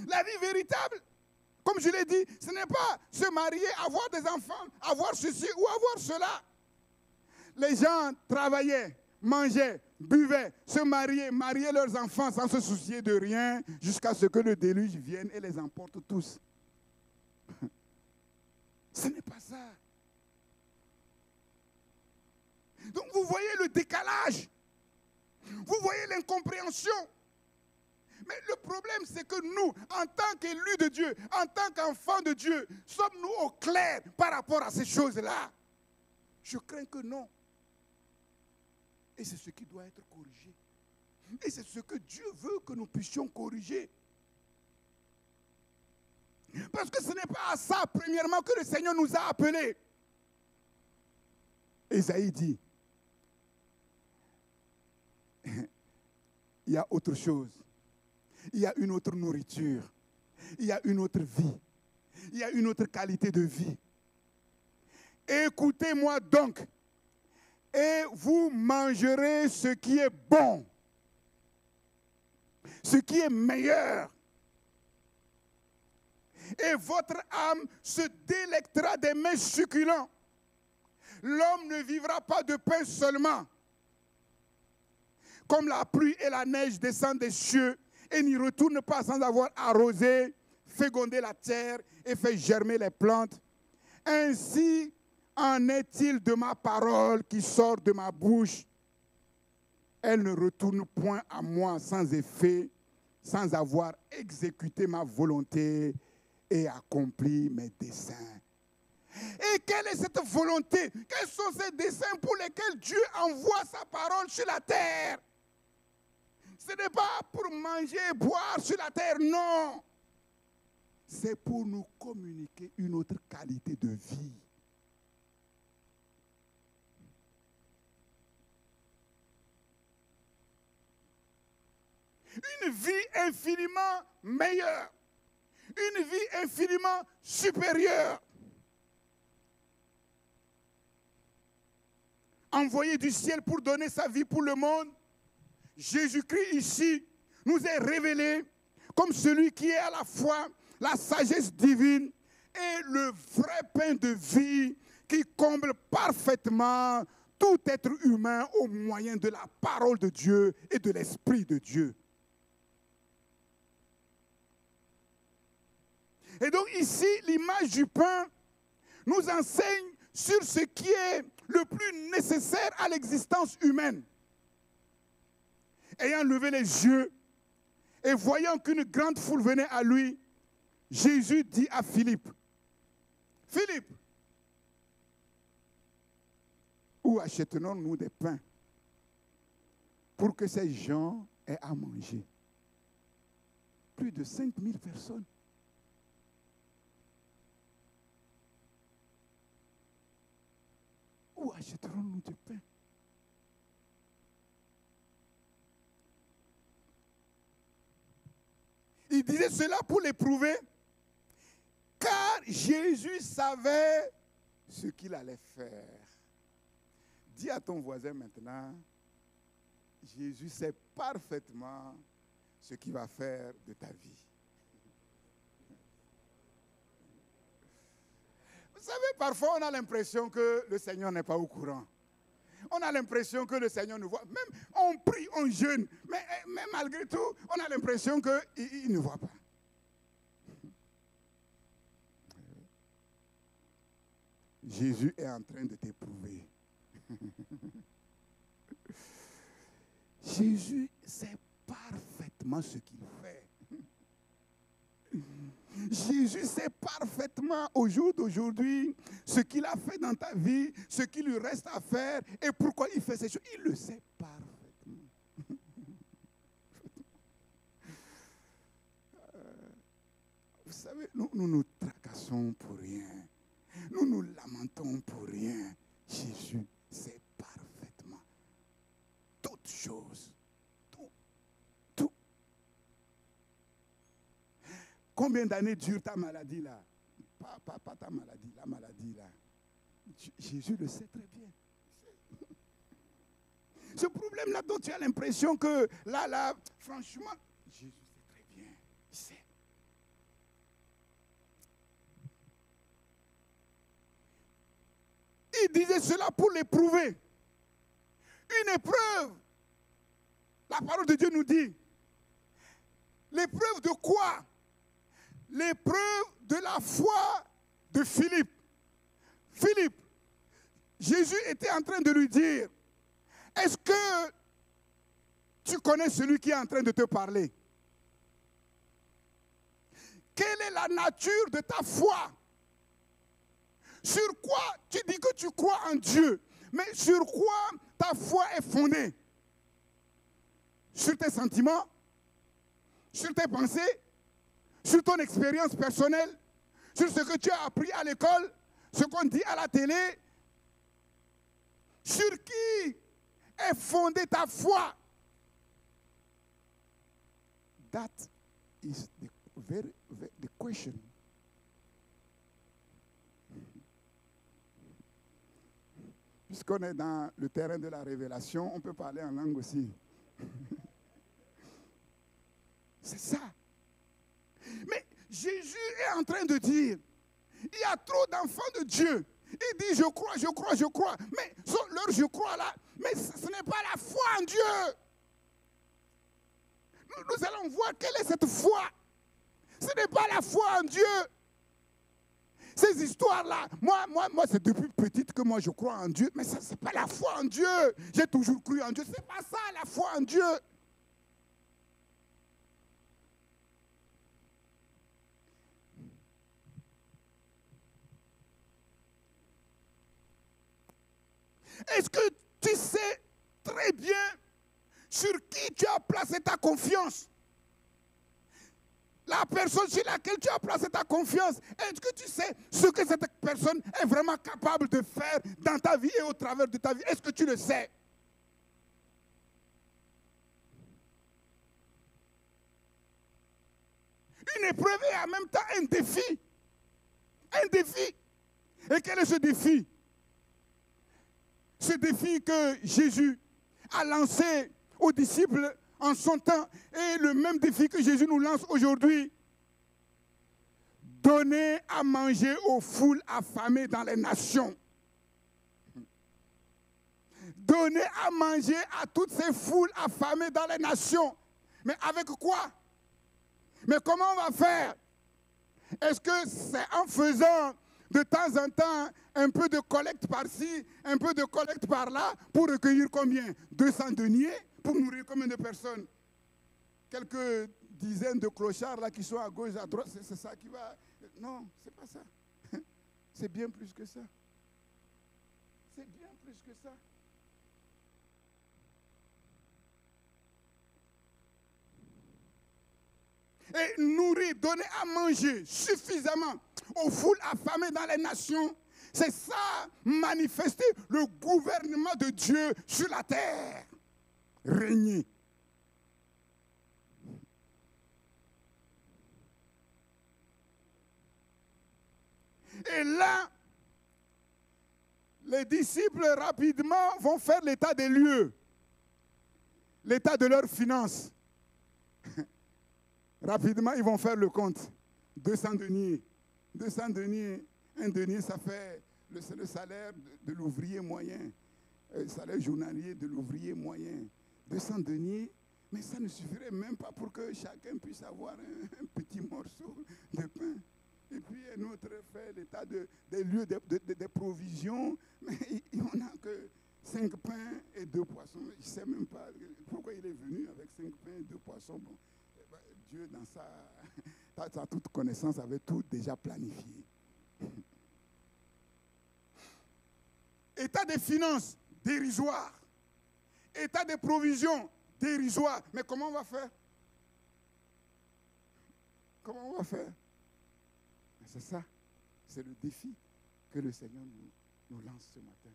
La vie véritable, comme je l'ai dit, ce n'est pas se marier, avoir des enfants, avoir ceci ou avoir cela. Les gens travaillaient, mangeaient, buvaient, se mariaient, mariaient leurs enfants sans se soucier de rien jusqu'à ce que le déluge vienne et les emporte tous. Ce n'est pas ça. Donc vous voyez le décalage. Vous voyez l'incompréhension. Mais le problème, c'est que nous, en tant qu'élus de Dieu, en tant qu'enfants de Dieu, sommes-nous au clair par rapport à ces choses-là? Je crains que non. Et c'est ce qui doit être corrigé. Et c'est ce que Dieu veut que nous puissions corriger. Parce que ce n'est pas à ça, premièrement, que le Seigneur nous a appelés. Ésaïe dit, il y a autre chose. Il y a une autre nourriture. Il y a une autre vie. Il y a une autre qualité de vie. Écoutez-moi donc, et vous mangerez ce qui est bon, ce qui est meilleur. Et votre âme se délectera des mets succulents. L'homme ne vivra pas de pain seulement. Comme la pluie et la neige descendent des cieux et n'y retournent pas sans avoir arrosé, fécondé la terre et fait germer les plantes, ainsi en est-il de ma parole qui sort de ma bouche. Elle ne retourne point à moi sans effet, sans avoir exécuté ma volonté et accompli mes desseins. Et quelle est cette volonté? Quels sont ces desseins pour lesquels Dieu envoie sa parole sur la terre? Ce n'est pas pour manger et boire sur la terre, non. C'est pour nous communiquer une autre qualité de vie. Une vie infiniment meilleure. Une vie infiniment supérieure. Envoyé du ciel pour donner sa vie pour le monde, Jésus-Christ ici nous est révélé comme celui qui est à la fois la sagesse divine et le vrai pain de vie qui comble parfaitement tout être humain au moyen de la parole de Dieu et de l'Esprit de Dieu. Et donc ici, l'image du pain nous enseigne sur ce qui est le plus nécessaire à l'existence humaine. Ayant levé les yeux et voyant qu'une grande foule venait à lui, Jésus dit à Philippe, « Philippe, où achetons-nous des pains pour que ces gens aient à manger? » Plus de 5000 personnes. Où achèterons-nous du pain? Il disait cela pour l'éprouver, car Jésus savait ce qu'il allait faire. Dis à ton voisin maintenant, Jésus sait parfaitement ce qu'il va faire de ta vie. Vous savez, parfois on a l'impression que le Seigneur n'est pas au courant. On a l'impression que le Seigneur nous voit. Même on prie, on jeûne, mais malgré tout, on a l'impression qu'il ne voit pas. Jésus est en train de t'éprouver. Jésus sait parfaitement ce qu'il fait. Jésus sait parfaitement au jour d'aujourd'hui ce qu'il a fait dans ta vie, ce qu'il lui reste à faire et pourquoi il fait ces choses. Il le sait parfaitement. Vous savez, nous nous tracassons pour rien. Nous nous lamentons pour rien. Jésus sait parfaitement toutes choses. Tout. Combien d'années dure ta maladie là? Pas ta maladie, la maladie là. Jésus le sait très bien. Ce problème-là dont tu as l'impression que là, franchement, Jésus sait très bien. Il sait. Il disait cela pour l'éprouver. Une épreuve. La parole de Dieu nous dit. L'épreuve de quoi? L'épreuve de la foi de Philippe. Philippe, Jésus était en train de lui dire, est-ce que tu connais celui qui est en train de te parler? Quelle est la nature de ta foi? Sur quoi tu dis que tu crois en Dieu, mais sur quoi ta foi est fondée? Sur tes sentiments? Sur tes pensées? Sur ton expérience personnelle? Sur ce que tu as appris à l'école? Ce qu'on dit à la télé? Sur qui est fondée ta foi? that is the question. Puisqu'on est dans le terrain de la révélation, on peut parler en langue aussi. C'est ça. Mais Jésus est en train de dire, il y a trop d'enfants de Dieu. Il dit, je crois, je crois, je crois. Mais leur je crois là, mais ce n'est pas la foi en Dieu. Nous allons voir quelle est cette foi. Ce n'est pas la foi en Dieu. Ces histoires-là, moi c'est depuis petite que moi je crois en Dieu, mais ça, ce n'est pas la foi en Dieu. J'ai toujours cru en Dieu. Ce n'est pas ça la foi en Dieu. Est-ce que tu sais très bien sur qui tu as placé ta confiance? La personne sur laquelle tu as placé ta confiance, est-ce que tu sais ce que cette personne est vraiment capable de faire dans ta vie et au travers de ta vie? Est-ce que tu le sais? Une épreuve est en même temps un défi. Un défi. Et quel est ce défi? Ce défi que Jésus a lancé aux disciples en son temps est le même défi que Jésus nous lance aujourd'hui. Donner à manger aux foules affamées dans les nations. Donner à manger à toutes ces foules affamées dans les nations. Mais avec quoi? Mais comment on va faire? Est-ce que c'est en faisant de temps en temps un peu de collecte par-ci, un peu de collecte par-là, pour recueillir combien? 200 deniers pour nourrir combien de personnes? Quelques dizaines de clochards là qui sont à gauche, à droite, c'est ça qui va... Non, c'est pas ça. C'est bien plus que ça. C'est bien plus que ça. Et nourrir, donner à manger suffisamment aux foules affamées dans les nations, c'est ça, manifester le gouvernement de Dieu sur la terre. Régner. Et là, les disciples rapidement vont faire l'état des lieux, l'état de leurs finances. Rapidement, ils vont faire le compte. 200 deniers. 200 deniers. Un denier, ça fait le salaire de l'ouvrier moyen. Le salaire journalier de l'ouvrier moyen. 200 deniers, mais ça ne suffirait même pas pour que chacun puisse avoir un petit morceau de pain. Et puis un autre fait l'état des lieux, des provisions, mais on n'a que 5 pains et 2 poissons. Je ne sais même pas pourquoi il est venu avec 5 pains et 2 poissons. Bon, Dieu, dans sa toute connaissance, avait tout déjà planifié. État des finances, dérisoire. État des provisions, dérisoire. Mais comment on va faire? Comment on va faire? C'est ça. C'est le défi que le Seigneur nous lance ce matin.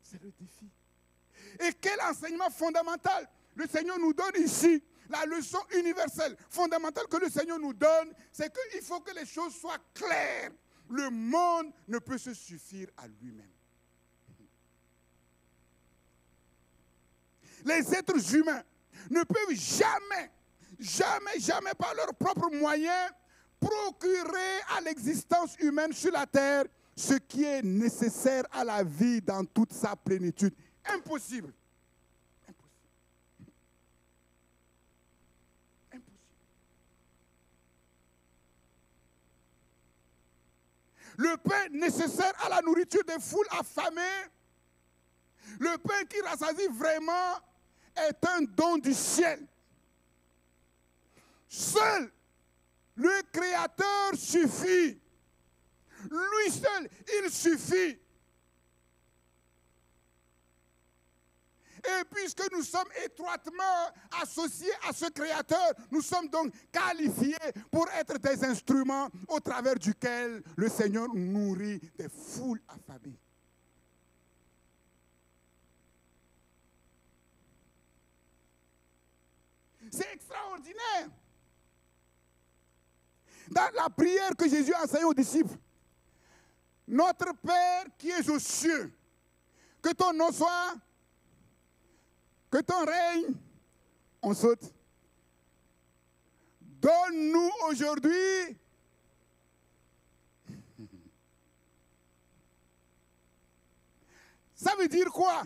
C'est le défi. Et quel enseignement fondamental le Seigneur nous donne ici? La leçon universelle, fondamentale que le Seigneur nous donne, c'est qu'il faut que les choses soient claires. Le monde ne peut se suffire à lui-même. Les êtres humains ne peuvent jamais par leurs propres moyens procurer à l'existence humaine sur la terre ce qui est nécessaire à la vie dans toute sa plénitude. Impossible. Le pain nécessaire à la nourriture des foules affamées, le pain qui rassasie vraiment, est un don du ciel. Seul le Créateur suffit. Lui seul, il suffit. Et puisque nous sommes étroitement associés à ce Créateur, nous sommes donc qualifiés pour être des instruments au travers duquel le Seigneur nourrit des foules affamées. C'est extraordinaire. Dans la prière que Jésus a enseignée aux disciples, notre Père qui es aux cieux, que ton nom soit, que ton règne, on saute. Donne-nous aujourd'hui ça veut dire quoi?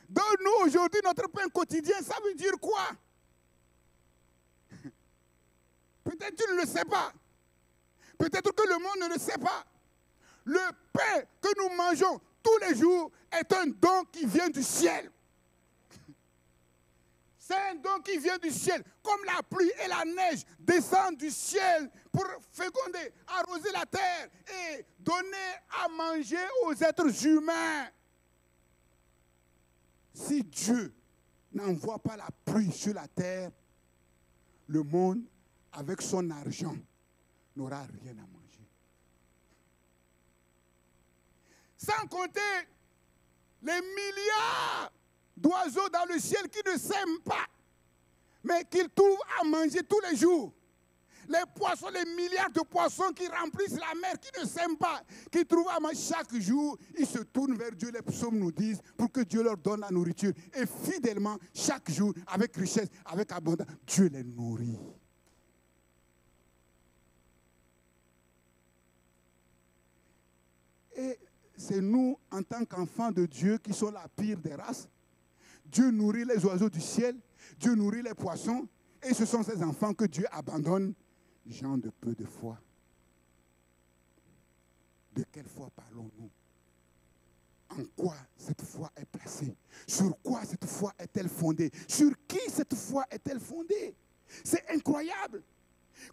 Donne-nous aujourd'hui notre pain quotidien, ça veut dire quoi? Peut-être tu ne le sais pas. Peut-être que le monde ne le sait pas. Le pain que nous mangeons tous les jours est un don qui vient du ciel. C'est un don qui vient du ciel. Comme la pluie et la neige descendent du ciel pour féconder, arroser la terre et donner à manger aux êtres humains. Si Dieu n'envoie pas la pluie sur la terre, le monde, avec son argent, n'aura rien à manger. Sans compter les milliards d'oiseaux dans le ciel qui ne s'aiment pas, mais qu'ils trouvent à manger tous les jours. Les poissons, les milliards de poissons qui remplissent la mer, qui ne s'aiment pas, qui trouvent à manger chaque jour, ils se tournent vers Dieu, les psaumes nous disent, pour que Dieu leur donne la nourriture. Et fidèlement, chaque jour, avec richesse, avec abondance, Dieu les nourrit. Et c'est nous, en tant qu'enfants de Dieu, qui sont la pire des races. Dieu nourrit les oiseaux du ciel, Dieu nourrit les poissons, et ce sont ces enfants que Dieu abandonne. Gens de peu de foi. De quelle foi parlons-nous? En quoi cette foi est placée? Sur quoi cette foi est-elle fondée? Sur qui cette foi est-elle fondée? C'est incroyable.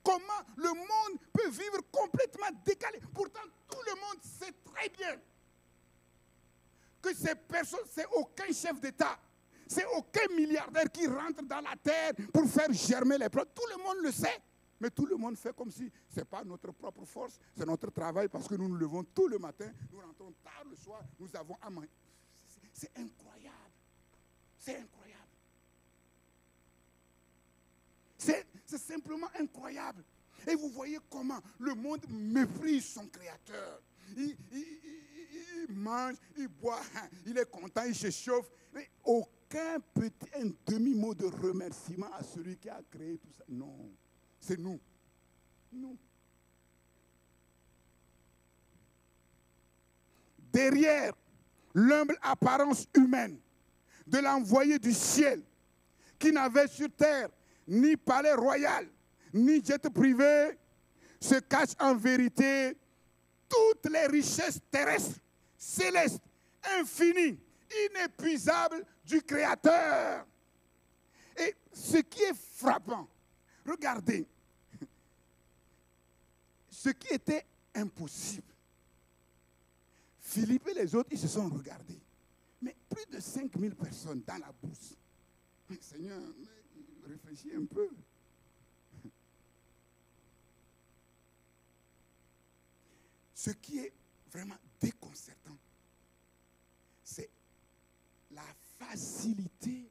Comment le monde peut vivre complètement décalé? Pourtant, tout le monde sait très bien que ces personnes, c'est aucun chef d'État, c'est aucun milliardaire qui rentre dans la terre pour faire germer les plantes. Tout le monde le sait. Mais tout le monde fait comme si ce n'est pas notre propre force, c'est notre travail parce que nous nous levons tout le matin, nous rentrons tard le soir, nous avons à manger. C'est incroyable. C'est incroyable. C'est simplement incroyable. Et vous voyez comment le monde méprise son créateur. Il mange, il boit, il est content, il se chauffe. Mais aucun petit, un demi-mot de remerciement à celui qui a créé tout ça. Non. C'est nous. Nous. Derrière l'humble apparence humaine de l'envoyé du ciel, qui n'avait sur terre ni palais royal, ni jet privé, se cachent en vérité toutes les richesses terrestres, célestes, infinies, inépuisables du Créateur. Et ce qui est frappant, regardez, ce qui était impossible. Philippe et les autres, ils se sont regardés. Mais plus de 5000 personnes dans la bourse. Seigneur, réfléchis un peu. Ce qui est vraiment déconcertant, c'est la facilité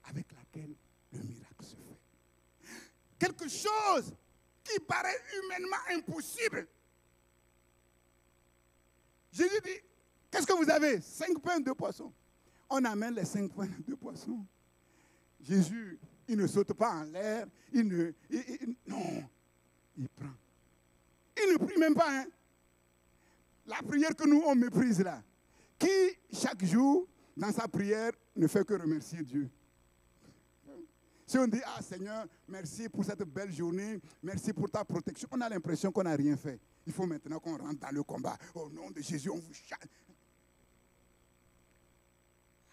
avec laquelle le miracle se fait. Quelque chose qui paraît humainement impossible. Jésus dit, qu'est-ce que vous avez? 5 pains, 2 poissons. On amène les 5 pains, 2 poissons. Jésus, il ne saute pas en l'air, non, il prend. Il ne prie même pas, hein. La prière que nous, on méprise là. Qui, chaque jour, dans sa prière, ne fait que remercier Dieu. Si on dit, ah Seigneur, merci pour cette belle journée, merci pour ta protection, on a l'impression qu'on n'a rien fait. Il faut maintenant qu'on rentre dans le combat. Au nom de Jésus, on vous chasse.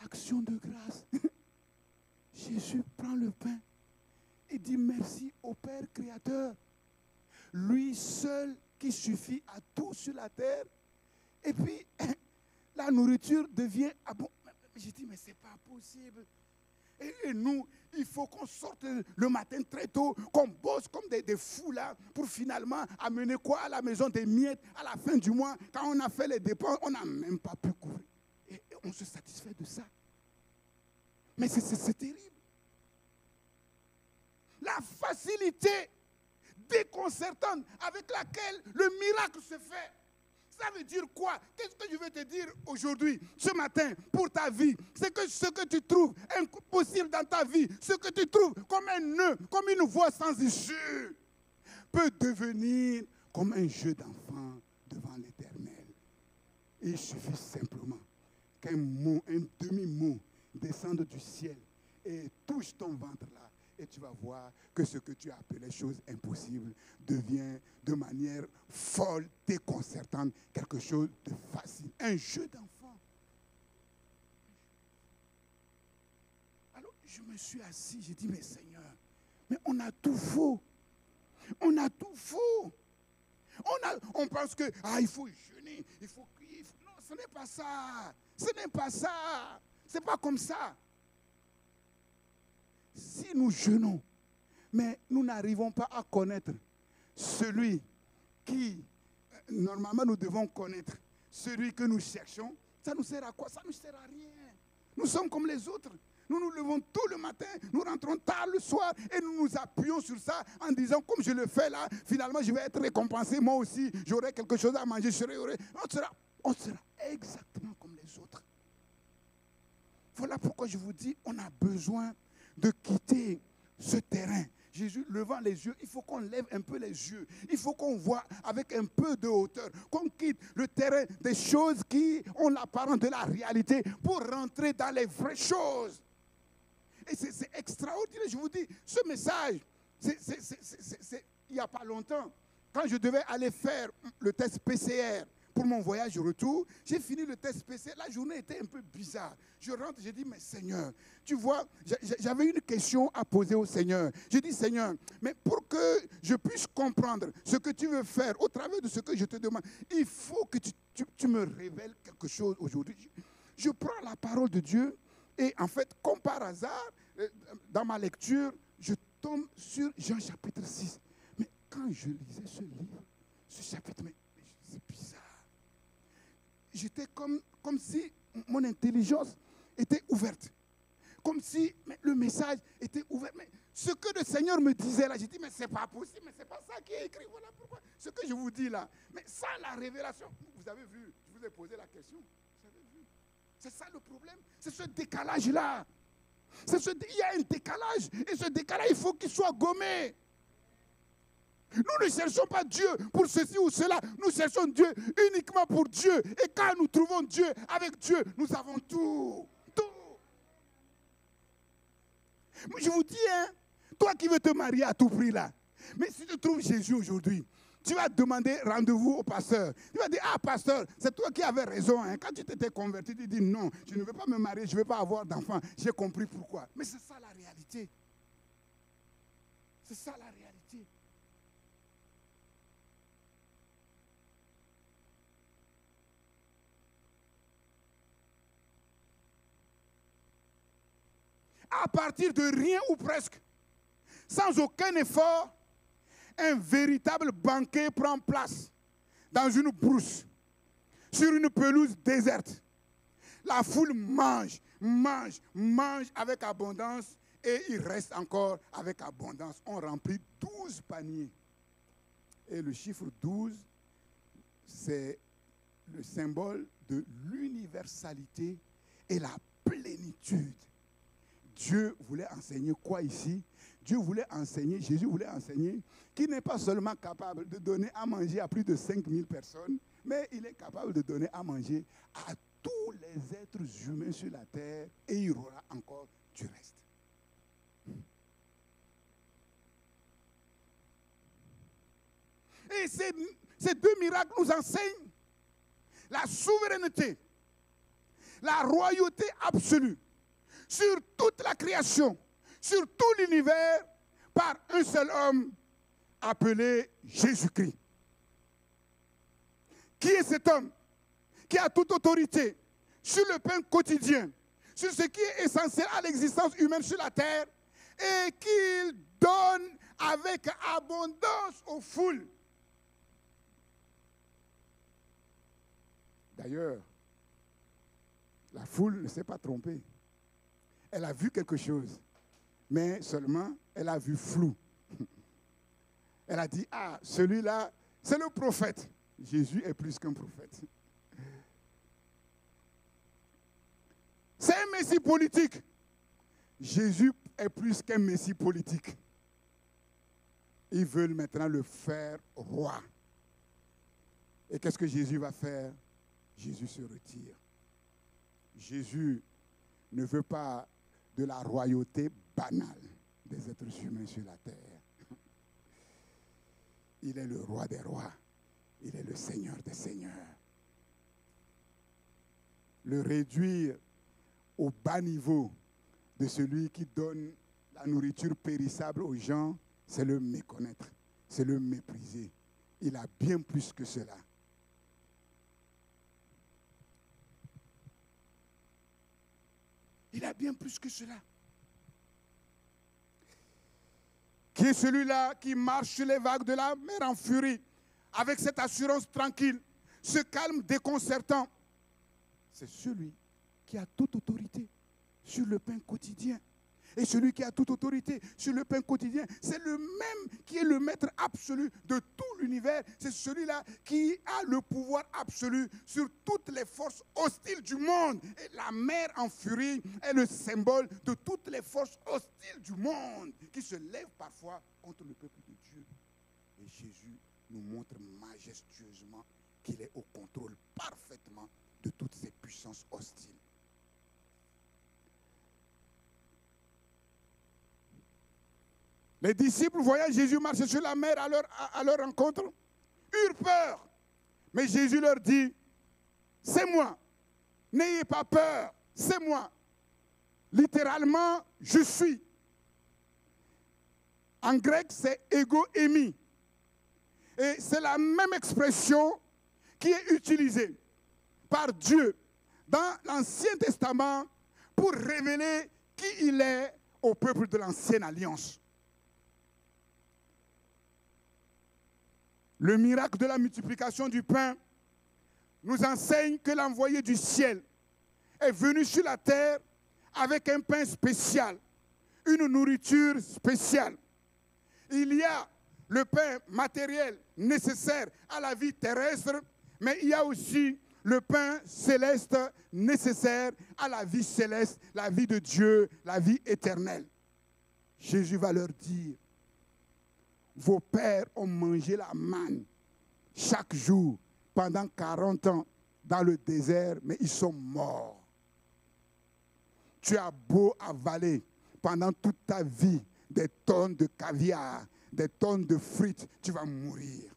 Action de grâce. Jésus prend le pain et dit merci au Père Créateur. Lui seul qui suffit à tout sur la terre. Et puis, la nourriture devient abondante. J'ai dit, mais ce n'est pas possible. Et nous, il faut qu'on sorte le matin très tôt, qu'on bosse comme des fous là, pour finalement amener quoi à la maison, des miettes à la fin du mois. Quand on a fait les dépenses, on n'a même pas pu couvrir. Et on se satisfait de ça. Mais c'est terrible. la facilité déconcertante avec laquelle le miracle se fait. Ça veut dire quoi? Qu'est-ce que je veux te dire aujourd'hui, ce matin, pour ta vie? C'est que ce que tu trouves impossible dans ta vie, ce que tu trouves comme un nœud, comme une voie sans issue, peut devenir comme un jeu d'enfant devant l'Éternel. Il suffit simplement qu'un mot, un demi-mot descende du ciel et touche ton ventre là. Et tu vas voir que ce que tu as appelé chose impossible devient de manière folle, déconcertante, quelque chose de facile. Un jeu d'enfant. Alors, je me suis assis, j'ai dit, mais Seigneur, mais on a tout faux. On a tout faux. On pense que, il faut jeûner, il faut crier. Non, ce n'est pas ça. Ce n'est pas ça. Ce n'est pas comme ça. Si nous jeûnons, mais nous n'arrivons pas à connaître celui qui, normalement, nous devons connaître, celui que nous cherchons, ça nous sert à quoi? Ça ne nous sert à rien. Nous sommes comme les autres. Nous nous levons tôt le matin, nous rentrons tard le soir et nous nous appuyons sur ça en disant, comme je le fais là, finalement je vais être récompensé, moi aussi, j'aurai quelque chose à manger, on sera exactement comme les autres. Voilà pourquoi je vous dis, on a besoin de quitter ce terrain. Jésus levant les yeux, il faut qu'on lève un peu les yeux. Il faut qu'on voit avec un peu de hauteur, qu'on quitte le terrain des choses qui ont l'apparence de la réalité pour rentrer dans les vraies choses. Et c'est extraordinaire, je vous dis, ce message, il n'y a pas longtemps, quand je devais aller faire le test PCR pour mon voyage retour, j'ai fini le test PCR, la journée était un peu bizarre. Je rentre, j'ai dit, mais Seigneur, tu vois, j'avais une question à poser au Seigneur. J'ai dit, Seigneur, mais pour que je puisse comprendre ce que tu veux faire au travers de ce que je te demande, il faut que tu me révèles quelque chose aujourd'hui. Je prends la parole de Dieu et en fait, comme par hasard, dans ma lecture, je tombe sur Jean chapitre 6. Mais quand je lisais ce livre, ce chapitre, mais c'est bizarre. J'étais comme si mon intelligence était ouverte. Comme si le message était ouvert. Mais ce que le Seigneur me disait là, j'ai dit, mais c'est pas possible, mais c'est pas ça qui est écrit. Voilà pourquoi. Ce que je vous dis là, mais sans la révélation, vous avez vu, je vous ai posé la question. Vous avez vu. C'est ça le problème. C'est ce décalage-là. Il y a un décalage. Et ce décalage, il faut qu'il soit gommé. Nous ne cherchons pas Dieu pour ceci ou cela. Nous cherchons Dieu uniquement pour Dieu. Et quand nous trouvons Dieu, avec Dieu, nous avons tout. Tout. Je vous dis, toi qui veux te marier à tout prix là, mais si tu trouves Jésus aujourd'hui, tu vas demander rendez-vous au pasteur. Tu vas dire, pasteur, c'est toi qui avais raison. Quand tu t'étais converti, tu dis, non, je ne veux pas me marier, je ne veux pas avoir d'enfant. J'ai compris pourquoi. Mais c'est ça la réalité. C'est ça la réalité. À partir de rien ou presque, sans aucun effort, un véritable banquet prend place dans une brousse, sur une pelouse déserte. La foule mange avec abondance et il reste encore avec abondance. On remplit 12 paniers. Et le chiffre 12, c'est le symbole de l'universalité et la plénitude. Dieu voulait enseigner quoi ici? Dieu voulait enseigner, Jésus voulait enseigner qu'il n'est pas seulement capable de donner à manger à plus de 5000 personnes, mais il est capable de donner à manger à tous les êtres humains sur la terre et il y aura encore du reste. Et ces deux miracles nous enseignent la souveraineté, la royauté absolue sur toute la création, sur tout l'univers, par un seul homme appelé Jésus-Christ. Qui est cet homme qui a toute autorité sur le pain quotidien, sur ce qui est essentiel à l'existence humaine sur la terre, et qu'il donne avec abondance aux foules? D'ailleurs, la foule ne s'est pas trompée. Elle a vu quelque chose, mais seulement elle a vu flou. Elle a dit, ah, celui-là, c'est le prophète. Jésus est plus qu'un prophète. C'est un messie politique. Jésus est plus qu'un messie politique. Ils veulent maintenant le faire roi. Et qu'est-ce que Jésus va faire? Jésus se retire. Jésus ne veut pas de la royauté banale des êtres humains sur la terre. Il est le roi des rois. Il est le Seigneur des seigneurs. Le réduire au bas niveau de celui qui donne la nourriture périssable aux gens, c'est le méconnaître, c'est le mépriser. Il a bien plus que cela. Il a bien plus que cela. Qui est celui-là qui marche sur les vagues de la mer en furie, avec cette assurance tranquille, ce calme déconcertant? C'est celui qui a toute autorité sur le pain quotidien. Et celui qui a toute autorité sur le pain quotidien, c'est le même qui est le maître absolu de tout l'univers. C'est celui-là qui a le pouvoir absolu sur toutes les forces hostiles du monde. Et la mer en furie est le symbole de toutes les forces hostiles du monde qui se lèvent parfois contre le peuple de Dieu. Et Jésus nous montre majestueusement qu'il est au contrôle parfaitement de toutes ces puissances hostiles. Les disciples, voyant Jésus marcher sur la mer à leur rencontre, eurent peur. Mais Jésus leur dit, c'est moi, n'ayez pas peur, c'est moi. Littéralement, je suis. En grec, c'est ego émi. Et c'est la même expression qui est utilisée par Dieu dans l'Ancien Testament pour révéler qui il est au peuple de l'Ancienne Alliance. Le miracle de la multiplication du pain nous enseigne que l'envoyé du ciel est venu sur la terre avec un pain spécial, une nourriture spéciale. Il y a le pain matériel nécessaire à la vie terrestre, mais il y a aussi le pain céleste nécessaire à la vie céleste, la vie de Dieu, la vie éternelle. Jésus va leur dire, vos pères ont mangé la manne chaque jour pendant 40 ans dans le désert, mais ils sont morts. Tu as beau avaler pendant toute ta vie des tonnes de caviar, des tonnes de frites, tu vas mourir.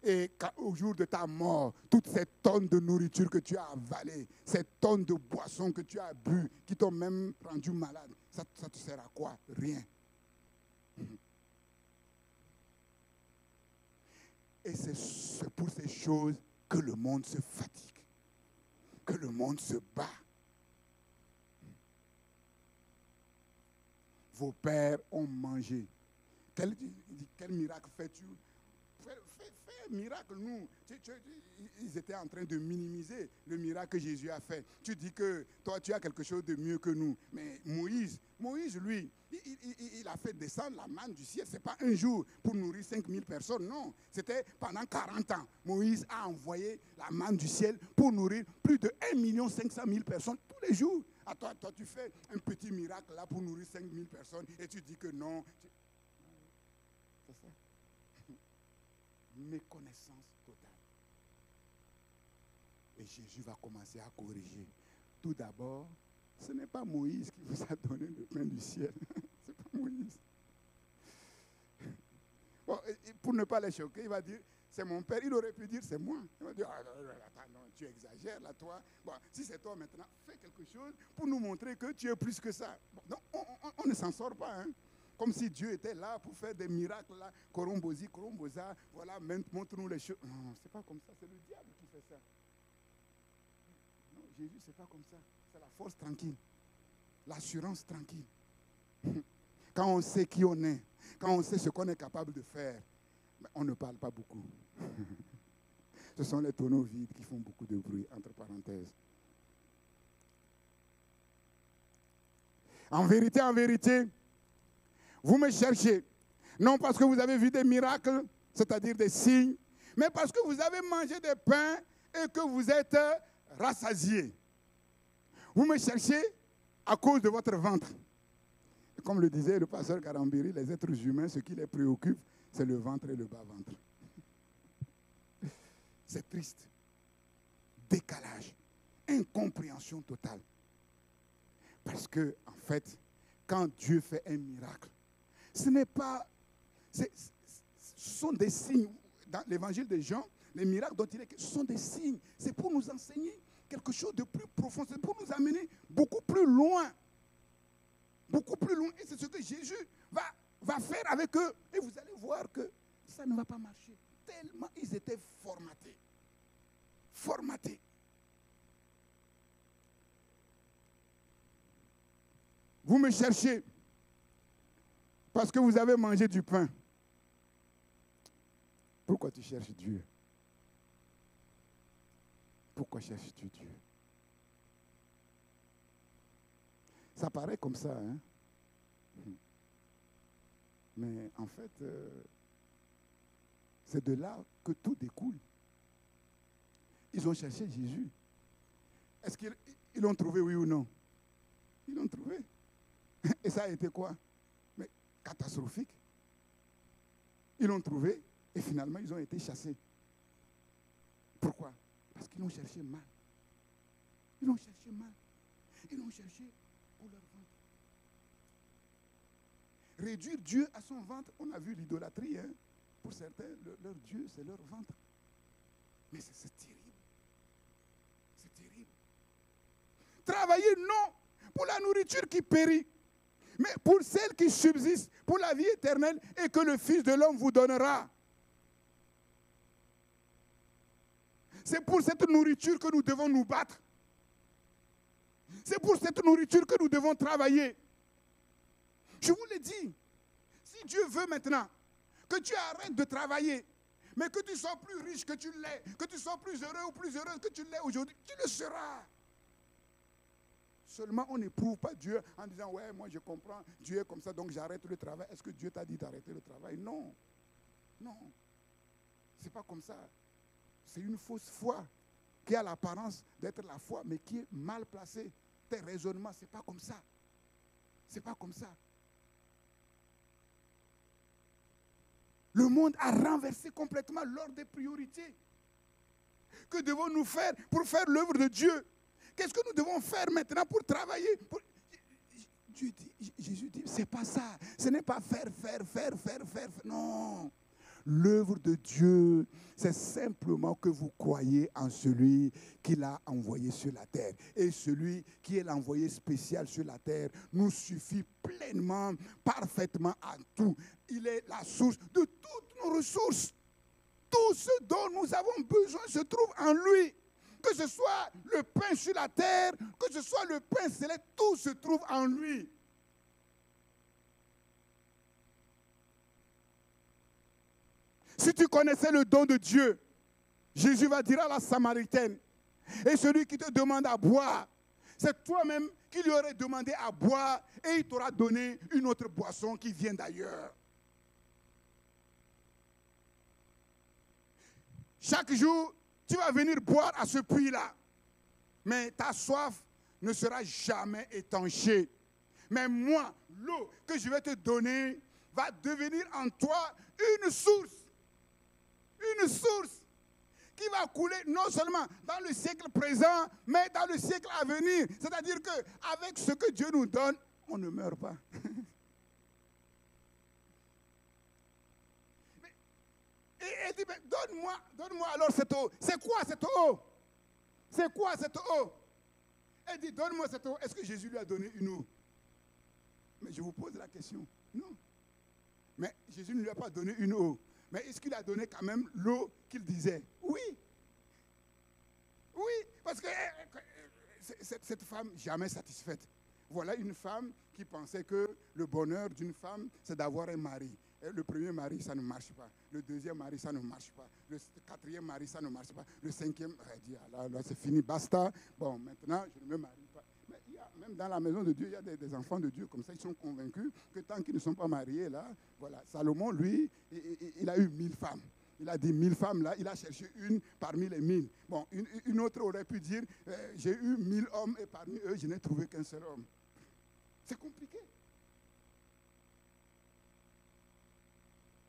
Et au jour de ta mort, toutes ces tonnes de nourriture que tu as avalées, ces tonnes de boissons que tu as bu, qui t'ont même rendu malade, ça te sert à quoi? Rien. Et c'est pour ces choses que le monde se fatigue, que le monde se bat. Vos pères ont mangé. Quel miracle fais-tu? Fais un miracle, nous. Ils étaient en train de minimiser le miracle que Jésus a fait. Tu dis que toi, tu as quelque chose de mieux que nous. Mais Moïse, lui, il a fait descendre la manne du ciel. Ce n'est pas un jour pour nourrir 5000 personnes, non. C'était pendant 40 ans. Moïse a envoyé la manne du ciel pour nourrir plus de 1 500 000 personnes tous les jours. À toi, tu fais un petit miracle là pour nourrir 5000 personnes et tu dis que non. C'est ça. Méconnaissance totale. Et Jésus va commencer à corriger. Tout d'abord, ce n'est pas Moïse qui vous a donné le pain du ciel. Ce n'est pas Moïse. Bon, pour ne pas les choquer, il va dire, c'est mon père. Il aurait pu dire, c'est moi. Il va dire, attends, non, tu exagères là, toi. Bon, si c'est toi maintenant, fais quelque chose pour nous montrer que tu es plus que ça. Bon, non, on ne s'en sort pas, hein. Comme si Dieu était là pour faire des miracles là. Korombosi, korombosa, voilà, montre-nous les choses. Non, c'est pas comme ça, c'est le diable qui fait ça. Non, Jésus, c'est pas comme ça. C'est la force tranquille, l'assurance tranquille. Quand on sait qui on est, quand on sait ce qu'on est capable de faire, on ne parle pas beaucoup. Ce sont les tonneaux vides qui font beaucoup de bruit, entre parenthèses. En vérité, Vous me cherchez, non parce que vous avez vu des miracles, c'est-à-dire des signes, mais parce que vous avez mangé des pains et que vous êtes rassasiés. Vous me cherchez à cause de votre ventre. Et comme le disait le pasteur Garambiri, les êtres humains, ce qui les préoccupe, c'est le ventre et le bas-ventre. C'est triste. Décalage. Incompréhension totale. Parce que, en fait, quand Dieu fait un miracle, ce n'est pas... ce sont des signes. Dans l'évangile de Jean, les miracles dont il est question, ce sont des signes. C'est pour nous enseigner quelque chose de plus profond. C'est pour nous amener beaucoup plus loin. Beaucoup plus loin. Et c'est ce que Jésus va faire avec eux. Et vous allez voir que ça ne va pas marcher. Tellement ils étaient formatés. Formatés. Vous me cherchez parce que vous avez mangé du pain. Pourquoi tu cherches Dieu? Pourquoi cherches-tu Dieu? Ça paraît comme ça, hein? Mais en fait, c'est de là que tout découle. Ils ont cherché Jésus. Est-ce qu'ils l'ont trouvé, oui ou non? Ils l'ont trouvé. Et ça a été quoi? Mais catastrophique. Ils l'ont trouvé et finalement ils ont été chassés. Pourquoi? Parce qu'ils l'ont cherché mal. Ils l'ont cherché mal. Ils l'ont cherché pour leur ventre. Réduire Dieu à son ventre, on a vu l'idolâtrie. Hein? Pour certains, leur Dieu, c'est leur ventre. Mais c'est terrible. C'est terrible. Travailler, non, pour la nourriture qui périt, mais pour celle qui subsiste, pour la vie éternelle et que le Fils de l'homme vous donnera. C'est pour cette nourriture que nous devons nous battre. C'est pour cette nourriture que nous devons travailler. Je vous l'ai dit, si Dieu veut maintenant que tu arrêtes de travailler, mais que tu sois plus riche que tu l'es, que tu sois plus heureux ou plus heureuse que tu l'es aujourd'hui, tu le seras. Seulement, on n'éprouve pas Dieu en disant, ouais, moi je comprends, Dieu est comme ça, donc j'arrête le travail. Est-ce que Dieu t'a dit d'arrêter le travail? Non. Non. Ce n'est pas comme ça. C'est une fausse foi qui a l'apparence d'être la foi, mais qui est mal placée. Tes raisonnements, ce n'est pas comme ça. Ce n'est pas comme ça. Le monde a renversé complètement l'ordre des priorités. Que devons-nous faire pour faire l'œuvre de Dieu? Qu'est-ce que nous devons faire maintenant pour travailler? Jésus dit, c'est pas ça. Ce n'est pas faire. Non. L'œuvre de Dieu, c'est simplement que vous croyez en celui qui l'a envoyé sur la terre. Et celui qui est l'envoyé spécial sur la terre nous suffit pleinement, parfaitement à tout. Il est la source de toutes nos ressources. Tout ce dont nous avons besoin se trouve en lui. Que ce soit le pain sur la terre, que ce soit le pain céleste, tout se trouve en lui. Si tu connaissais le don de Dieu, Jésus va dire à la Samaritaine, et celui qui te demande à boire, c'est toi-même qui lui aurais demandé à boire et il t'aura donné une autre boisson qui vient d'ailleurs. Chaque jour, tu vas venir boire à ce puits-là, mais ta soif ne sera jamais étanchée. Mais moi, l'eau que je vais te donner va devenir en toi une source qui va couler non seulement dans le siècle présent, mais dans le siècle à venir. C'est-à-dire qu'avec ce que Dieu nous donne, on ne meurt pas. Et elle dit, donne-moi alors cette eau. C'est quoi cette eau? C'est quoi cette eau? Elle dit, donne-moi cette eau. Est-ce que Jésus lui a donné une eau? Mais je vous pose la question. Non. Mais Jésus ne lui a pas donné une eau. Mais est-ce qu'il a donné quand même l'eau qu'il disait? Oui. Oui, parce que cette femme jamais satisfaite. Voilà une femme qui pensait que le bonheur d'une femme, c'est d'avoir un mari. Et le premier mari, ça ne marche pas. Le deuxième mari, ça ne marche pas. Le quatrième mari, ça ne marche pas. Le cinquième, elle dit, là, c'est fini, basta. Bon, maintenant, je ne me marie pas. Mais il y a même dans la maison de Dieu, il y a des enfants de Dieu, comme ça, ils sont convaincus que tant qu'ils ne sont pas mariés, là, voilà. Salomon, lui, il a eu 1000 femmes. Il a dit 1000 femmes, là, il a cherché une parmi les 1000. Bon, une autre aurait pu dire, j'ai eu 1000 hommes et parmi eux, je n'ai trouvé qu'un seul homme. C'est compliqué.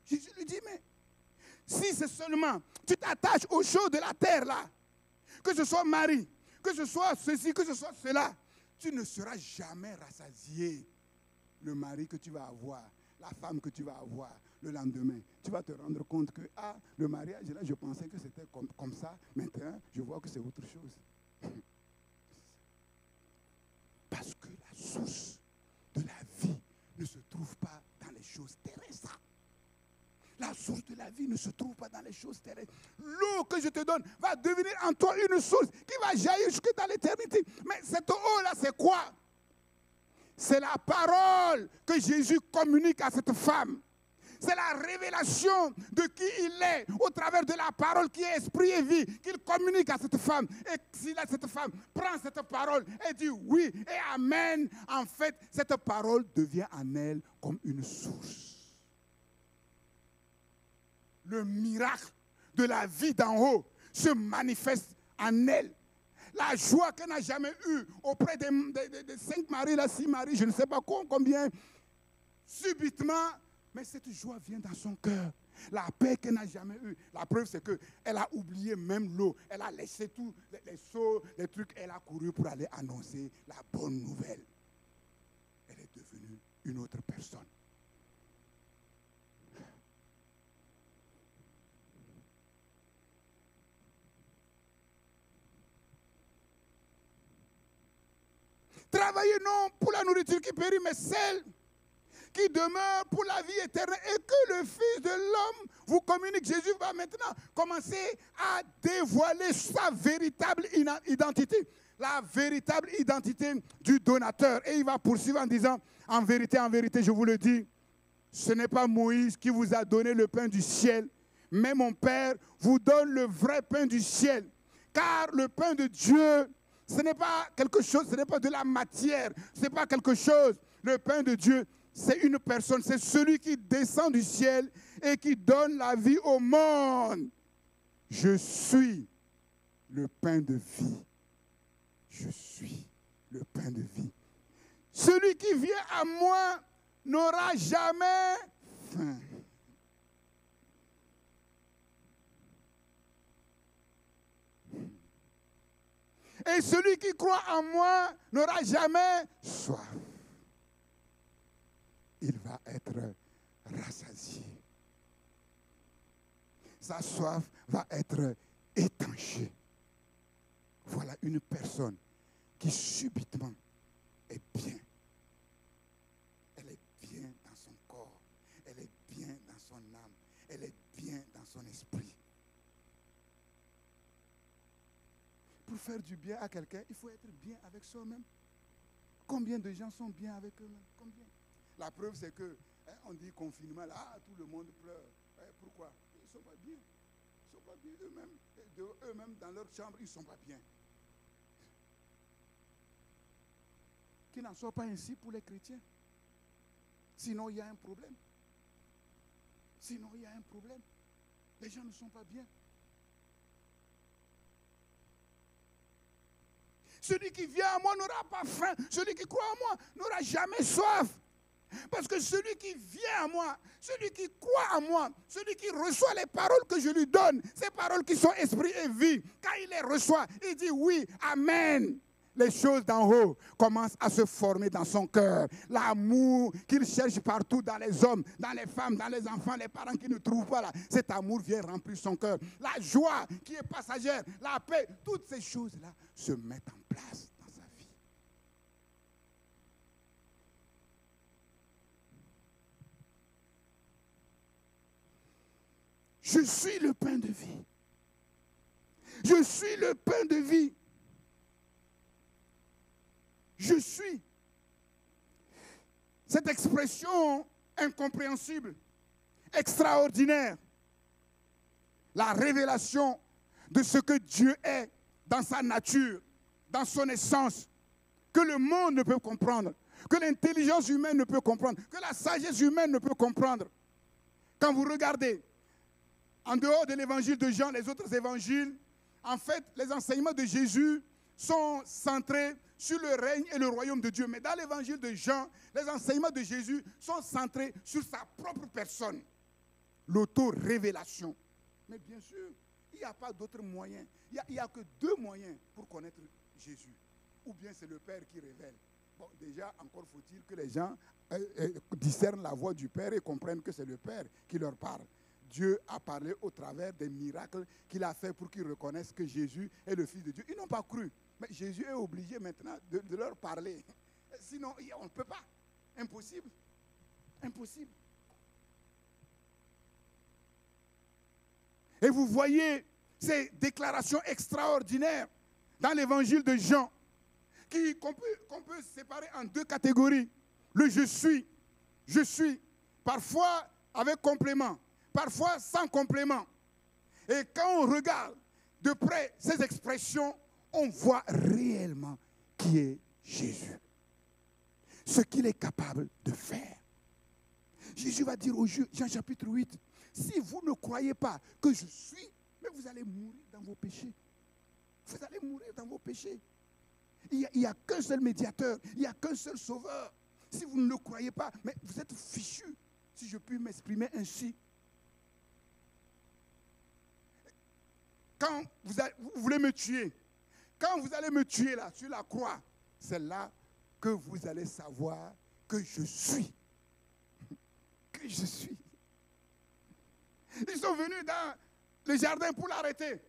Jésus lui dit, mais si c'est seulement, tu t'attaches aux choses de la terre, là, que ce soit mari, que ce soit ceci, que ce soit cela, tu ne seras jamais rassasié. Le mari que tu vas avoir, la femme que tu vas avoir le lendemain, tu vas te rendre compte que, le mariage, là, je pensais que c'était comme ça. Maintenant, je vois que c'est autre chose. Parce que la source de la vie ne se trouve pas dans les choses terrestres. La source de la vie ne se trouve pas dans les choses terrestres. L'eau que je te donne va devenir en toi une source qui va jaillir jusque dans l'éternité. Mais cette eau-là, c'est quoi? C'est la parole que Jésus communique à cette femme. C'est la révélation de qui il est au travers de la parole qui est esprit et vie qu'il communique à cette femme. Et si cette femme prend cette parole et dit oui et amen, en fait, cette parole devient en elle comme une source. Le miracle de la vie d'en haut se manifeste en elle. La joie qu'elle n'a jamais eue auprès des 5 maris, là, 6 maris, je ne sais pas combien, subitement, mais cette joie vient dans son cœur. La paix qu'elle n'a jamais eue. La preuve, c'est qu'elle a oublié même l'eau. Elle a laissé tous les seaux, les trucs. Elle a couru pour aller annoncer la bonne nouvelle. Elle est devenue une autre personne. Travaillez non pour la nourriture qui périt, mais celle qui demeure pour la vie éternelle et que le Fils de l'homme vous communique. Jésus va maintenant commencer à dévoiler sa véritable identité, la véritable identité du donateur. Et il va poursuivre en disant, en vérité, je vous le dis, ce n'est pas Moïse qui vous a donné le pain du ciel, mais mon Père vous donne le vrai pain du ciel. Car le pain de Dieu, ce n'est pas quelque chose, ce n'est pas de la matière, ce n'est pas quelque chose. Le pain de Dieu, c'est une personne, c'est celui qui descend du ciel et qui donne la vie au monde. Je suis le pain de vie. Je suis le pain de vie. Celui qui vient à moi n'aura jamais faim. Et celui qui croit en moi n'aura jamais soif. Il va être rassasié. Sa soif va être étanchée. Voilà une personne qui subitement est bien. Elle est bien dans son corps. Elle est bien dans son âme. Elle est bien dans son esprit. Pour faire du bien à quelqu'un, il faut être bien avec soi-même. Combien de gens sont bien avec eux-mêmes? Combien? La preuve, c'est que on dit confinement, là, tout le monde pleure. Pourquoi? Ils ne sont pas bien. Ils ne sont pas bien eux-mêmes. Eux-mêmes, dans leur chambre, ils ne sont pas bien. Qu'il n'en soit pas ainsi pour les chrétiens. Sinon, il y a un problème. Sinon, il y a un problème. Les gens ne sont pas bien. Celui qui vient à moi n'aura pas faim. Celui qui croit en moi n'aura jamais soif. Parce que celui qui vient à moi, celui qui croit en moi, celui qui reçoit les paroles que je lui donne, ces paroles qui sont esprit et vie, quand il les reçoit, il dit oui, amen. Les choses d'en haut commencent à se former dans son cœur. L'amour qu'il cherche partout dans les hommes, dans les femmes, dans les enfants, les parents qui ne trouvent pas là. Cet amour vient remplir son cœur. La joie qui est passagère, la paix, toutes ces choses-là se mettent en place dans sa vie. Je suis le pain de vie. Je suis le pain de vie. Je suis. Cette expression incompréhensible, extraordinaire, la révélation de ce que Dieu est dans sa nature, dans son essence, que le monde ne peut comprendre, que l'intelligence humaine ne peut comprendre, que la sagesse humaine ne peut comprendre. Quand vous regardez, en dehors de l'évangile de Jean, les autres évangiles, en fait, les enseignements de Jésus sont centrés sur le règne et le royaume de Dieu. Mais dans l'évangile de Jean, les enseignements de Jésus sont centrés sur sa propre personne, l'auto-révélation. Mais bien sûr, il n'y a pas d'autre moyen. Il n'y a que deux moyens pour connaître Jésus. Ou bien c'est le Père qui révèle. Bon, déjà, encore faut-il que les gens discernent la voix du Père et comprennent que c'est le Père qui leur parle. Dieu a parlé au travers des miracles qu'il a fait pour qu'ils reconnaissent que Jésus est le Fils de Dieu. Ils n'ont pas cru. Mais Jésus est obligé maintenant de leur parler. Sinon, on ne peut pas. Impossible. Impossible. Et vous voyez ces déclarations extraordinaires dans l'évangile de Jean, qu'on peut séparer en deux catégories. Le je suis, parfois avec complément, parfois sans complément. Et quand on regarde de près ces expressions, on voit réellement qui est Jésus. Ce qu'il est capable de faire. Jésus va dire aux Juifs, Jean chapitre 8, si vous ne croyez pas que je suis, mais vous allez mourir dans vos péchés. Vous allez mourir dans vos péchés. Il n'y a qu'un seul médiateur, il n'y a qu'un seul sauveur. Si vous ne le croyez pas, mais vous êtes fichus, si je puis m'exprimer ainsi. Quand vous voulez me tuer, quand vous allez me tuer là, sur la croix, c'est là que vous allez savoir que je suis. Que je suis. Ils sont venus dans le jardin pour l'arrêter.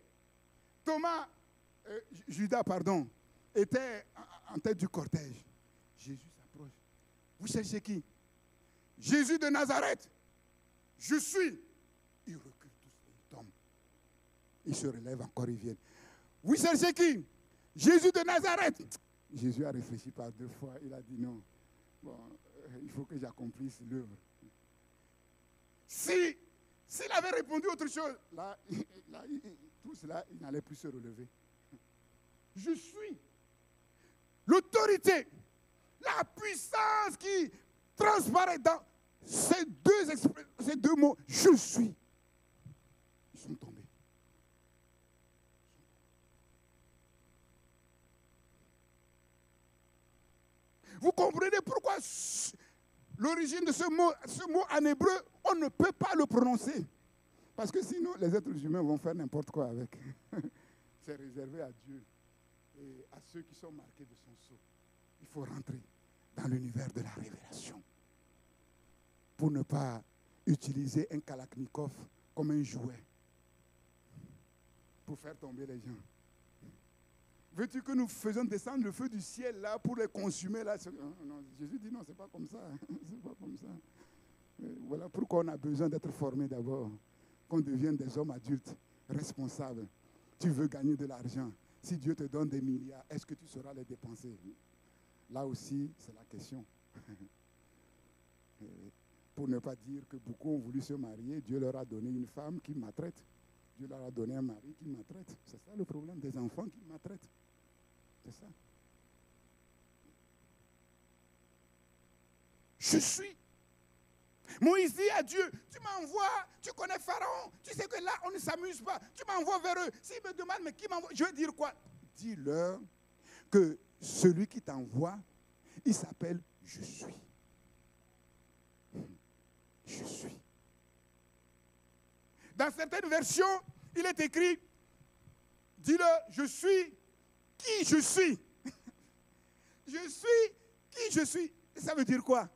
Judas, était en tête du cortège. Jésus s'approche. Vous cherchez qui? Jésus de Nazareth. Je suis. Ils reculent tous, ils tombent. Ils se relèvent encore, ils viennent. Vous cherchez qui? Jésus de Nazareth. Jésus a réfléchi par deux fois. Il a dit non. Bon, il faut que j'accomplisse l'œuvre. S'il avait répondu autre chose, tout cela, il n'allait plus se relever. Je suis. L'autorité, la puissance qui transparaît dans ces deux mots, je suis. Ils sont tombés. Vous comprenez pourquoi l'origine de ce mot en hébreu, on ne peut pas le prononcer. Parce que sinon, les êtres humains vont faire n'importe quoi avec. C'est réservé à Dieu et à ceux qui sont marqués de son sceau. Il faut rentrer dans l'univers de la révélation pour ne pas utiliser un kalachnikov comme un jouet pour faire tomber les gens. Veux-tu que nous faisions descendre le feu du ciel là pour les consumer là? Non, Jésus dit non, c'est pas comme ça. C'est pas comme ça. Voilà pourquoi on a besoin d'être formé d'abord, qu'on devienne des hommes adultes, responsables. Tu veux gagner de l'argent. Si Dieu te donne des milliards, est-ce que tu sauras les dépenser? Là aussi, c'est la question. Pour ne pas dire que beaucoup ont voulu se marier, Dieu leur a donné une femme qui maltraite. Dieu leur a donné un mari qui maltraite. C'est ça le problème des enfants qui maltraitent. C'est ça. Je suis. Moïse dit à Dieu, tu m'envoies, tu connais Pharaon, tu sais que là, on ne s'amuse pas. Tu m'envoies vers eux. S'ils me demandent, mais qui m'envoie? Je veux dire quoi? Dis-leur que celui qui t'envoie, il s'appelle Je suis. Je suis. Dans certaines versions, il est écrit, dis-leur, je suis qui je suis. Je suis qui je suis. Ça veut dire quoi?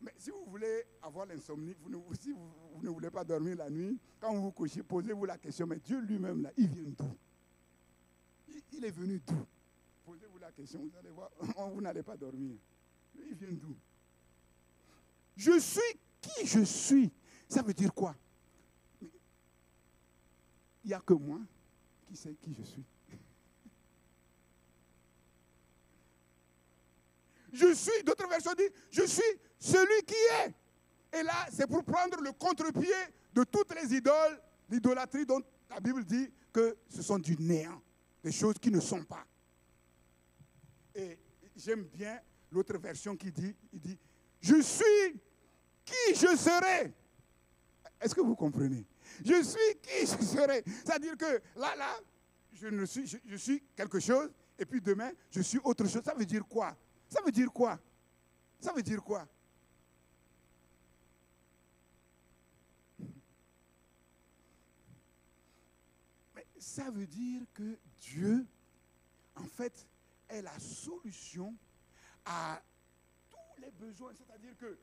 Mais si vous voulez avoir l'insomnie, si vous ne voulez pas dormir la nuit, quand vous vous couchez, posez-vous la question, mais Dieu lui-même, là, il vient d'où? Il est venu d'où? Posez-vous la question, vous allez voir, vous n'allez pas dormir. Il vient d'où? Je suis qui je suis. Ça veut dire quoi? Il n'y a que moi qui sais qui je suis. Je suis, d'autres versions disent, je suis celui qui est. Et là, c'est pour prendre le contre-pied de toutes les idoles, l'idolâtrie dont la Bible dit que ce sont du néant, des choses qui ne sont pas. Et j'aime bien l'autre version qui dit, il dit, je suis qui je serai. Est-ce que vous comprenez? Je suis qui je serai. C'est-à-dire que là, je suis quelque chose, et puis demain, je suis autre chose. Ça veut dire quoi? Ça veut dire quoi? Ça veut dire quoi? Mais ça veut dire que Dieu, en fait, est la solution à tous les besoins. C'est-à-dire que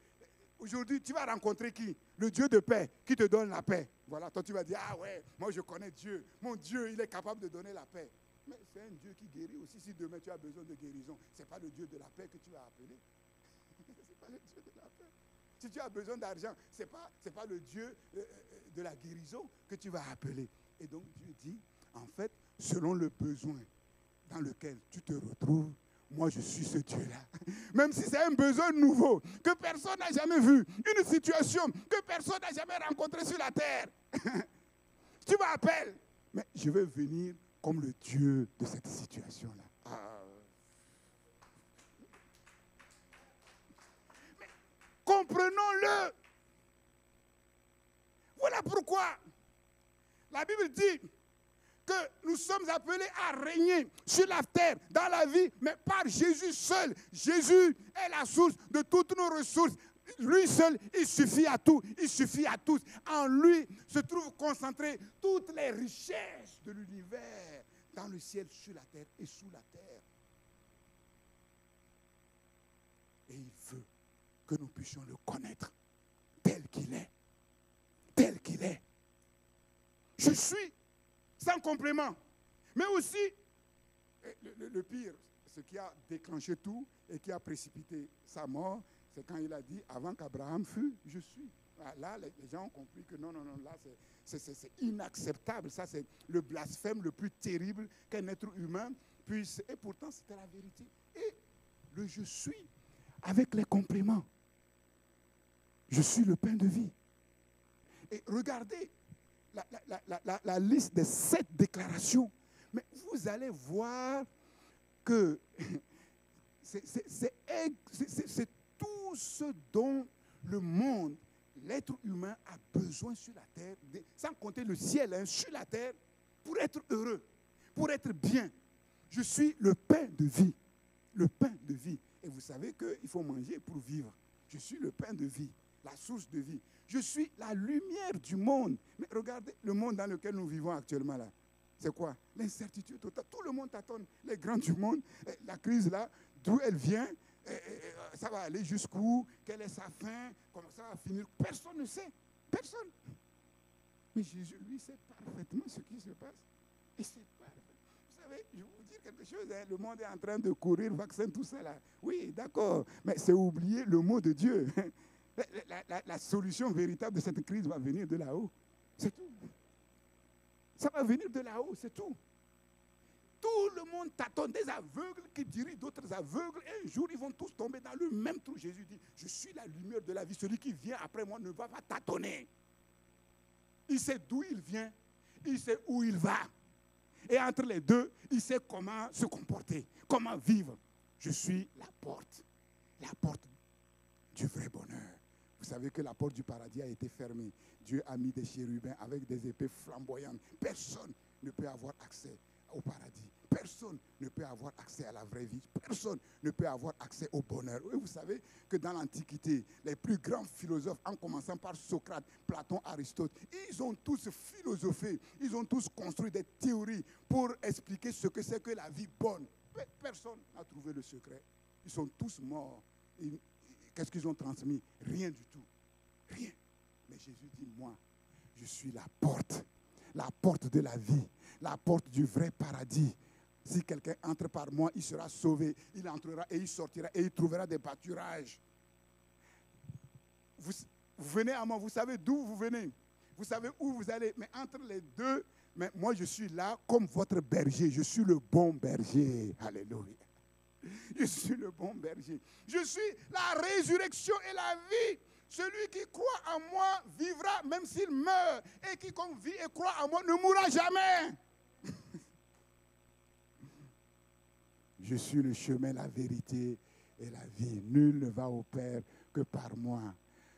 aujourd'hui, tu vas rencontrer qui? Le Dieu de paix, qui te donne la paix. Voilà, toi tu vas dire, ah ouais, moi je connais Dieu. Mon Dieu, il est capable de donner la paix. Mais c'est un Dieu qui guérit aussi. Si demain tu as besoin de guérison, ce n'est pas le Dieu de la paix que tu vas appeler. Ce n'est pas le Dieu de la paix. Si tu as besoin d'argent, ce n'est pas le Dieu de la guérison que tu vas appeler. Et donc Dieu dit, en fait, selon le besoin dans lequel tu te retrouves, moi, je suis ce Dieu-là. Même si c'est un besoin nouveau, que personne n'a jamais vu, une situation que personne n'a jamais rencontrée sur la terre. Tu m'appelles, mais je vais venir comme le Dieu de cette situation-là. Mais comprenons-le. Voilà pourquoi la Bible dit que nous sommes appelés à régner sur la terre, dans la vie, mais par Jésus seul. Jésus est la source de toutes nos ressources. Lui seul, il suffit à tout, il suffit à tous. En lui se trouvent concentrées toutes les richesses de l'univers, dans le ciel, sur la terre et sous la terre. Et il veut que nous puissions le connaître tel qu'il est. Tel qu'il est. Je suis sans complément. Mais aussi, le pire, ce qui a déclenché tout et qui a précipité sa mort, c'est quand il a dit, avant qu'Abraham fût, je suis. Là, les gens ont compris que non, là, c'est inacceptable. Ça, c'est le blasphème le plus terrible qu'un être humain puisse. Et pourtant, c'était la vérité. Et le je suis, avec les compléments. Je suis le pain de vie. Et regardez la liste des 7 déclarations. Mais vous allez voir que c'est tout ce dont le monde, l'être humain a besoin sur la terre, sans compter le ciel, sur la terre, pour être heureux, pour être bien. Je suis le pain de vie. Le pain de vie. Et vous savez qu'il faut manger pour vivre. Je suis le pain de vie, la source de vie. Je suis la lumière du monde. Mais regardez le monde dans lequel nous vivons actuellement là. C'est quoi? L'incertitude totale. Tout le monde tâtonne. Les grands du monde, la crise là, d'où elle vient, ça va aller jusqu'où, quelle est sa fin, comment ça va finir. Personne ne sait. Personne. Mais Jésus, lui, sait parfaitement ce qui se passe. Et c'est parfait. Vous savez, je vais vous dire quelque chose, hein, le monde est en train de courir, vaccin, tout ça là. Oui, d'accord, mais c'est oublier le mot de Dieu. La solution véritable de cette crise va venir de là-haut. C'est tout. Ça va venir de là-haut, c'est tout. Tout le monde tâtonne, des aveugles qui dirigent d'autres aveugles. Et un jour, ils vont tous tomber dans le même trou. Jésus dit, je suis la lumière de la vie. Celui qui vient après moi ne va pas tâtonner. Il sait d'où il vient, il sait où il va. Et entre les deux, il sait comment se comporter, comment vivre. Je suis la porte du vrai bonheur. Vous savez que la porte du paradis a été fermée. Dieu a mis des chérubins avec des épées flamboyantes. Personne ne peut avoir accès au paradis. Personne ne peut avoir accès à la vraie vie. Personne ne peut avoir accès au bonheur. Et vous savez que dans l'Antiquité, les plus grands philosophes, en commençant par Socrate, Platon, Aristote, ils ont tous philosophé, ils ont tous construit des théories pour expliquer ce que c'est que la vie bonne. Mais personne n'a trouvé le secret. Ils sont tous morts. Qu'est-ce qu'ils ont transmis? Rien du tout. Rien. Mais Jésus dit, moi, je suis la porte de la vie, la porte du vrai paradis. Si quelqu'un entre par moi, il sera sauvé. Il entrera et il sortira et il trouvera des pâturages. Vous venez à moi, vous savez d'où vous venez. Vous savez où vous allez. Mais entre les deux, mais moi je suis là comme votre berger. Je suis le bon berger. Alléluia. Je suis le bon berger. Je suis la résurrection et la vie. Celui qui croit en moi vivra même s'il meurt. Et quiconque vit et croit en moi ne mourra jamais. Je suis le chemin, la vérité et la vie. Nul ne va au Père que par moi.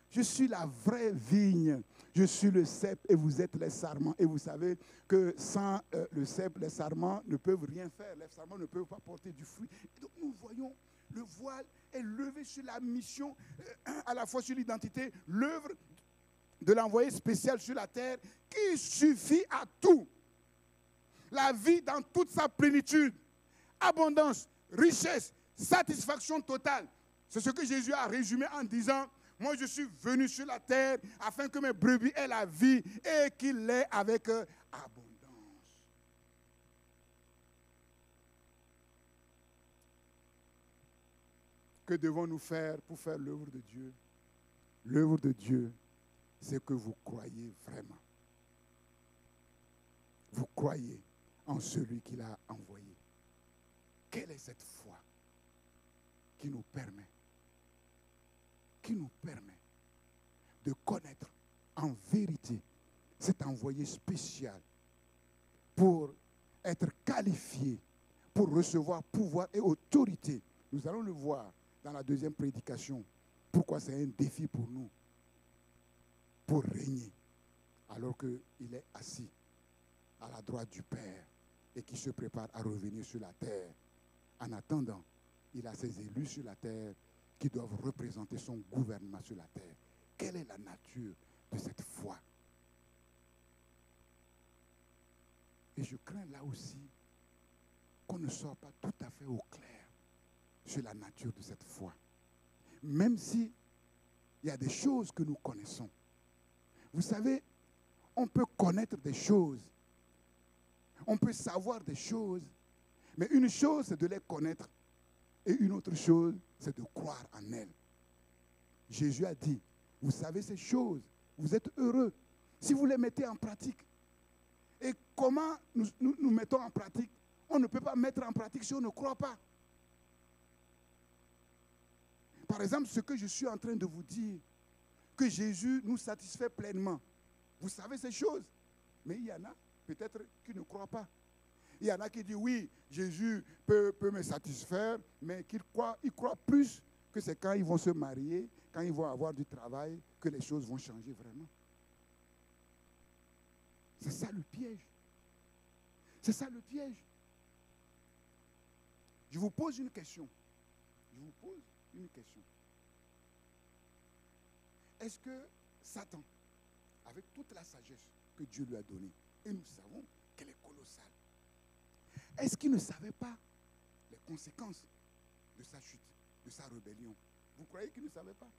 Je suis la vraie vigne. Je suis le cep et vous êtes les sarments. Et vous savez que sans le cep, les sarments ne peuvent rien faire. Les sarments ne peuvent pas porter du fruit. Et donc nous voyons, le voile est levé sur la mission, à la fois sur l'identité, l'œuvre de l'envoyé spécial sur la terre qui suffit à tout. La vie dans toute sa plénitude, abondance, richesse, satisfaction totale. C'est ce que Jésus a résumé en disant: moi je suis venu sur la terre afin que mes brebis aient la vie et qu'ils l'aient avec abondance. Que devons-nous faire pour faire l'œuvre de Dieu? L'œuvre de Dieu, c'est que vous croyez vraiment. Vous croyez en celui qu'il a envoyé. Quelle est cette foi qui nous permet de connaître en vérité cet envoyé spécial pour être qualifié, pour recevoir pouvoir et autorité? Nous allons le voir dans la deuxième prédication. Pourquoi c'est un défi pour nous, pour régner, alors qu'il est assis à la droite du Père et qui se prépare à revenir sur la terre. En attendant, il a ses élus sur la terre qui doivent représenter son gouvernement sur la terre. Quelle est la nature de cette foi? Et je crains là aussi qu'on ne soit pas tout à fait au clair sur la nature de cette foi. Même si il y a des choses que nous connaissons. Vous savez, on peut connaître des choses, on peut savoir des choses, mais une chose, c'est de les connaître, et une autre chose, c'est de croire en elles. Jésus a dit, vous savez ces choses, vous êtes heureux si vous les mettez en pratique. Et comment nous mettons en pratique? On ne peut pas mettre en pratique si on ne croit pas. Par exemple, ce que je suis en train de vous dire, que Jésus nous satisfait pleinement. Vous savez ces choses. Mais il y en a peut-être qui ne croient pas. Il y en a qui disent, oui, Jésus peut me satisfaire, mais ils croient plus que c'est quand ils vont se marier, quand ils vont avoir du travail, que les choses vont changer vraiment. C'est ça le piège. C'est ça le piège. Je vous pose une question. Est-ce que Satan, avec toute la sagesse que Dieu lui a donnée, et nous savons qu'elle est colossale, est-ce qu'il ne savait pas les conséquences de sa chute, de sa rébellion? Vous croyez qu'il ne savait pas?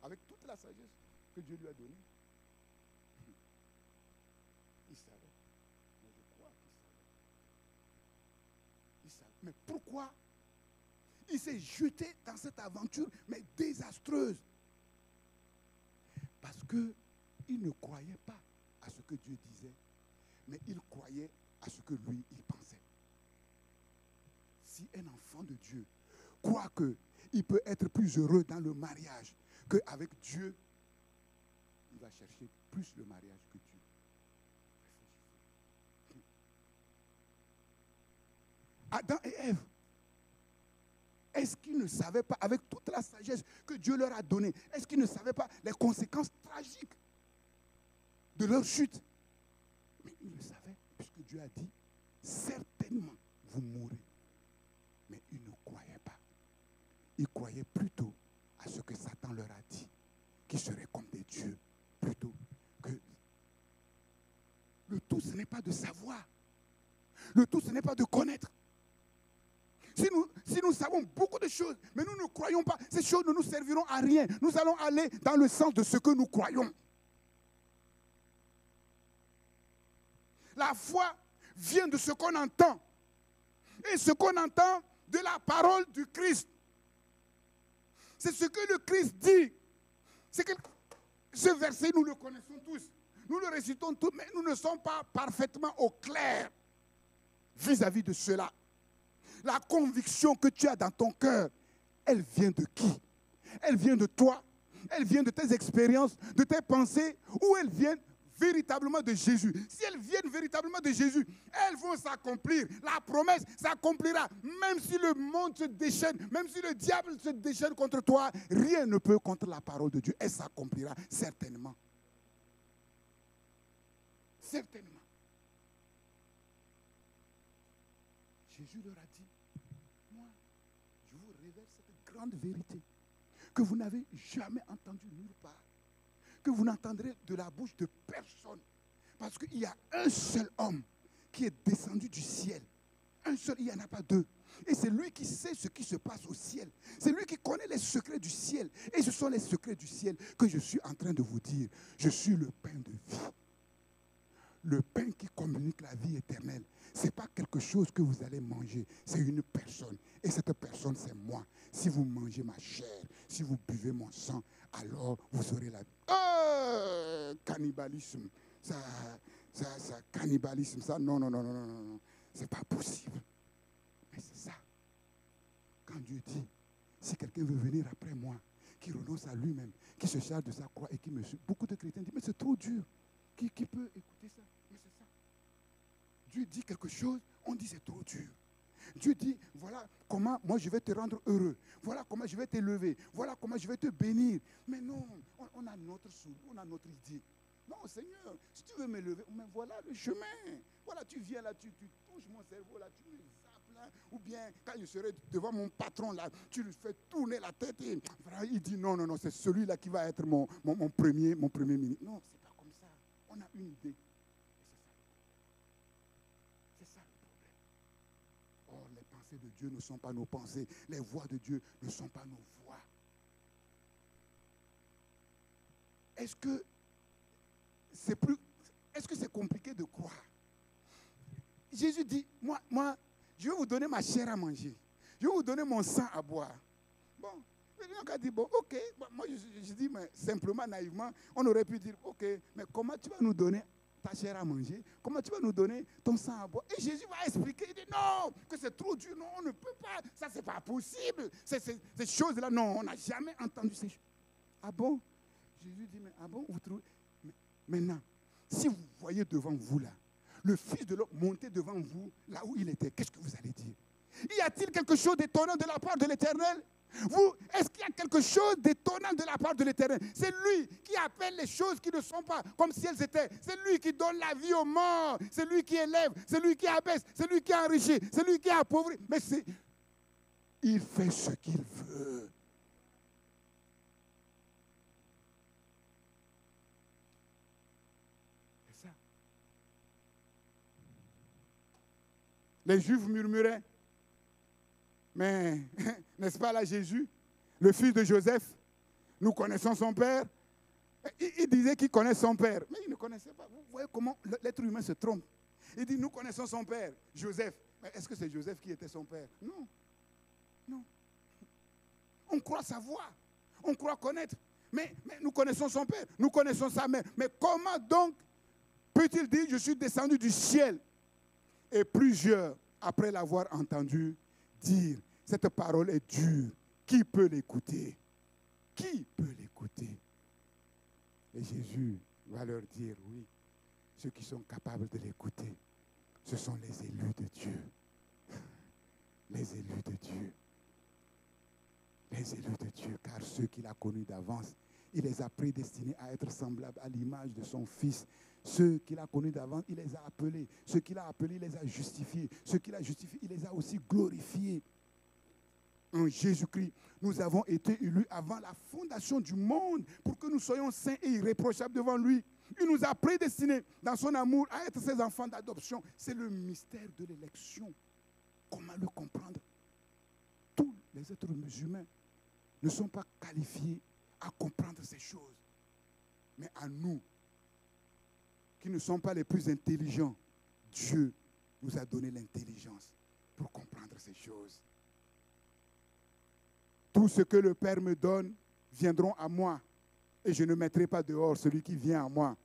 Avec toute la sagesse que Dieu lui a donnée. Il savait. Mais je crois qu'il savait. Il savait. Mais pourquoi il s'est jeté dans cette aventure, mais désastreuse? Parce qu'il ne croyait pas à ce que Dieu disait, mais il croyait à ce que lui, il pensait. Si un enfant de Dieu croit qu'il peut être plus heureux dans le mariage qu'avec Dieu, il va chercher plus le mariage que Dieu. Adam et Ève, est-ce qu'ils ne savaient pas, avec toute la sagesse que Dieu leur a donnée, est-ce qu'ils ne savaient pas les conséquences tragiques de leur chute? Mais ils le savaient, puisque Dieu a dit, certainement vous mourrez. Mais ils ne croyaient pas. Ils croyaient plutôt à ce que Satan leur a dit, qu'ils seraient comme des dieux, plutôt que... Le tout, ce n'est pas de savoir. Le tout, ce n'est pas de connaître. Si nous savons beaucoup de choses, mais nous ne croyons pas, ces choses ne nous serviront à rien. Nous allons aller dans le sens de ce que nous croyons. La foi vient de ce qu'on entend. Et ce qu'on entend de la parole du Christ. C'est ce que le Christ dit. Ce verset, nous le connaissons tous. Nous le récitons tous, mais nous ne sommes pas parfaitement au clair vis-à-vis de cela. La conviction que tu as dans ton cœur, elle vient de qui? Elle vient de toi. Elle vient de tes expériences, de tes pensées, ou elle vient véritablement de Jésus, si elles viennent véritablement de Jésus, elles vont s'accomplir. La promesse s'accomplira. Même si le monde se déchaîne, même si le diable se déchaîne contre toi, rien ne peut contre la parole de Dieu. Elle s'accomplira certainement. Certainement. Jésus leur a dit, moi, je vous révèle cette grande vérité que vous n'avez jamais entendue nulle part, que vous n'entendrez de la bouche de personne. Parce qu'il y a un seul homme qui est descendu du ciel. Un seul, il n'y en a pas deux. Et c'est lui qui sait ce qui se passe au ciel. C'est lui qui connaît les secrets du ciel. Et ce sont les secrets du ciel que je suis en train de vous dire. Je suis le pain de vie. Le pain qui communique la vie éternelle. Ce n'est pas quelque chose que vous allez manger. C'est une personne. Et cette personne, c'est moi. Si vous mangez ma chair, si vous buvez mon sang, alors vous aurez la vie. Oh, cannibalisme. Ça, cannibalisme, ça, non. C'est pas possible. Mais c'est ça. Quand Dieu dit, si quelqu'un veut venir après moi, qui renonce à lui-même, qui se charge de sa croix et qui me suit. Beaucoup de chrétiens disent, mais c'est trop dur. Qui peut écouter ça? Mais c'est ça. Dieu dit quelque chose, on dit c'est trop dur. Dieu dit, voilà comment moi je vais te rendre heureux. Voilà comment je vais t'élever. Voilà comment je vais te bénir. Mais non, on a notre soude, on a notre idée. Non, Seigneur, si tu veux m'élever, mais voilà le chemin. Voilà, tu viens là, tu touches mon cerveau là, tu me zappes là. Ou bien, quand je serai devant mon patron là, tu lui fais tourner la tête. Et voilà, il dit, non, c'est celui-là qui va être mon premier ministre. Non, c'est pas comme ça. On a une idée. C'est ça le problème. Or, les pensées de Dieu ne sont pas nos pensées. Les voix de Dieu ne sont pas nos voix. Est-ce que c'est compliqué de croire? Jésus dit, moi, je vais vous donner ma chair à manger. Je vais vous donner mon sang à boire. Bon, quelqu'un a dit, bon, ok. Bon, moi, je dis, mais simplement, naïvement, on aurait pu dire, ok, mais comment tu vas nous donner ta chair à manger? Comment tu vas nous donner ton sang à boire? Et Jésus va expliquer, il dit, non, que c'est trop dur, non, on ne peut pas, ça, c'est pas possible. Ces choses-là, non, on n'a jamais entendu ces choses. Ah bon? Jésus dit, mais ah bon, vous trouvez? Maintenant, si vous voyez devant vous là, le Fils de l'homme monter devant vous, là où il était, qu'est-ce que vous allez dire? Y a-t-il quelque chose d'étonnant de la part de l'Éternel? Est-ce qu'il y a quelque chose d'étonnant de la part de l'Éternel? C'est lui qui appelle les choses qui ne sont pas comme si elles étaient. C'est lui qui donne la vie aux morts. C'est lui qui élève. C'est lui qui abaisse. C'est lui qui enrichit. C'est lui qui appauvrit. Mais il fait ce qu'il veut. Les Juifs murmuraient, mais n'est-ce pas là Jésus, le fils de Joseph, nous connaissons son père. Il disait qu'il connaît son père, mais il ne connaissait pas. Vous voyez comment l'être humain se trompe. Il dit, nous connaissons son père, Joseph. Mais est-ce que c'est Joseph qui était son père? Non. Non. On croit savoir, on croit connaître, mais nous connaissons son père, nous connaissons sa mère. Mais comment donc peut-il dire, je suis descendu du ciel? Et plusieurs, après l'avoir entendu dire, cette parole est dure, qui peut l'écouter? Qui peut l'écouter? Et Jésus va leur dire, oui, ceux qui sont capables de l'écouter, ce sont les élus de Dieu. Les élus de Dieu. Les élus de Dieu, car ceux qu'il a connus d'avance, il les a prédestinés à être semblables à l'image de son Fils. Ceux qu'il a connus d'avance, il les a appelés. Ceux qu'il a appelés, il les a justifiés. Ceux qu'il a justifiés, il les a aussi glorifiés. En Jésus-Christ, nous avons été élus avant la fondation du monde pour que nous soyons saints et irréprochables devant lui. Il nous a prédestinés dans son amour à être ses enfants d'adoption. C'est le mystère de l'élection. Comment le comprendre? Tous les êtres humains ne sont pas qualifiés à comprendre ces choses. Mais à nous, qui ne sont pas les plus intelligents, Dieu nous a donné l'intelligence pour comprendre ces choses. Tout ce que le Père me donne viendront à moi, et je ne mettrai pas dehors celui qui vient à moi.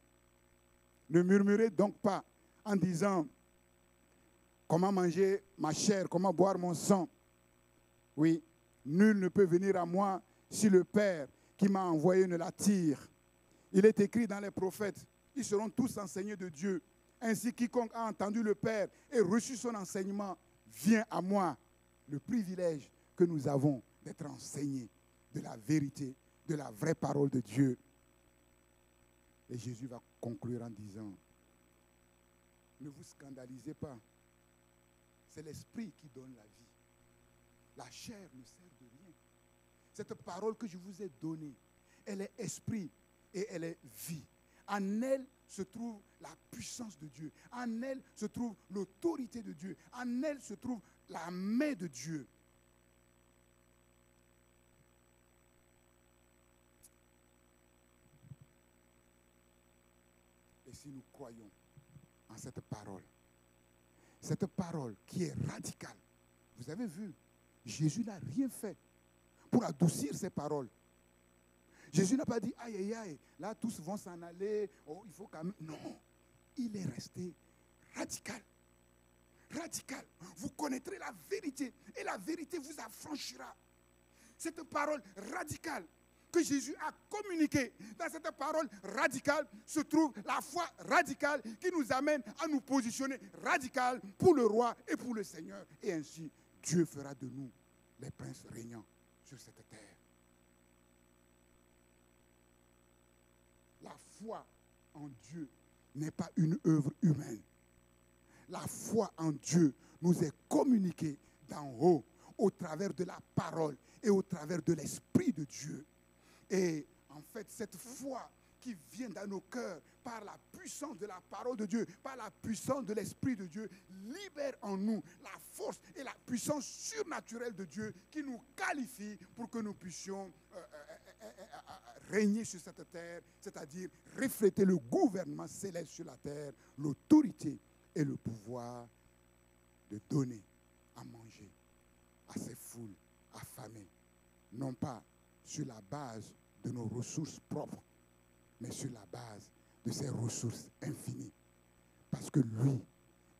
Ne murmurez donc pas en disant, comment manger ma chair, comment boire mon sang. Oui, nul ne peut venir à moi si le Père qui m'a envoyé ne l'attire. Il est écrit dans les prophètes, Ils seront tous enseignés de Dieu. Ainsi, quiconque a entendu le Père et reçu son enseignement, vient à moi. Le privilège que nous avons d'être enseignés de la vérité, de la vraie parole de Dieu. Et Jésus va conclure en disant, ne vous scandalisez pas. C'est l'esprit qui donne la vie. La chair ne sert de rien. Cette parole que je vous ai donnée, elle est esprit et elle est vie. En elle se trouve la puissance de Dieu. En elle se trouve l'autorité de Dieu. En elle se trouve la main de Dieu. Et si nous croyons en cette parole qui est radicale, vous avez vu, Jésus n'a rien fait pour adoucir ces paroles. Jésus n'a pas dit, aïe, aïe, aïe, là tous vont s'en aller, oh, il faut quand même... Non, il est resté radical. Radical. Vous connaîtrez la vérité et la vérité vous affranchira. Cette parole radicale que Jésus a communiquée, dans cette parole radicale se trouve la foi radicale qui nous amène à nous positionner radical pour le roi et pour le Seigneur. Et ainsi, Dieu fera de nous les princes régnants sur cette terre. La foi en Dieu n'est pas une œuvre humaine. La foi en Dieu nous est communiquée d'en haut, au travers de la parole et au travers de l'Esprit de Dieu. Et en fait, cette foi qui vient dans nos cœurs par la puissance de la parole de Dieu, par la puissance de l'Esprit de Dieu, libère en nous la force et la puissance surnaturelle de Dieu qui nous qualifie pour que nous puissions régner sur cette terre, c'est-à-dire refléter le gouvernement céleste sur la terre, l'autorité et le pouvoir de donner à manger à ces foules affamées, non pas sur la base de nos ressources propres, mais sur la base de ses ressources infinies. Parce que lui,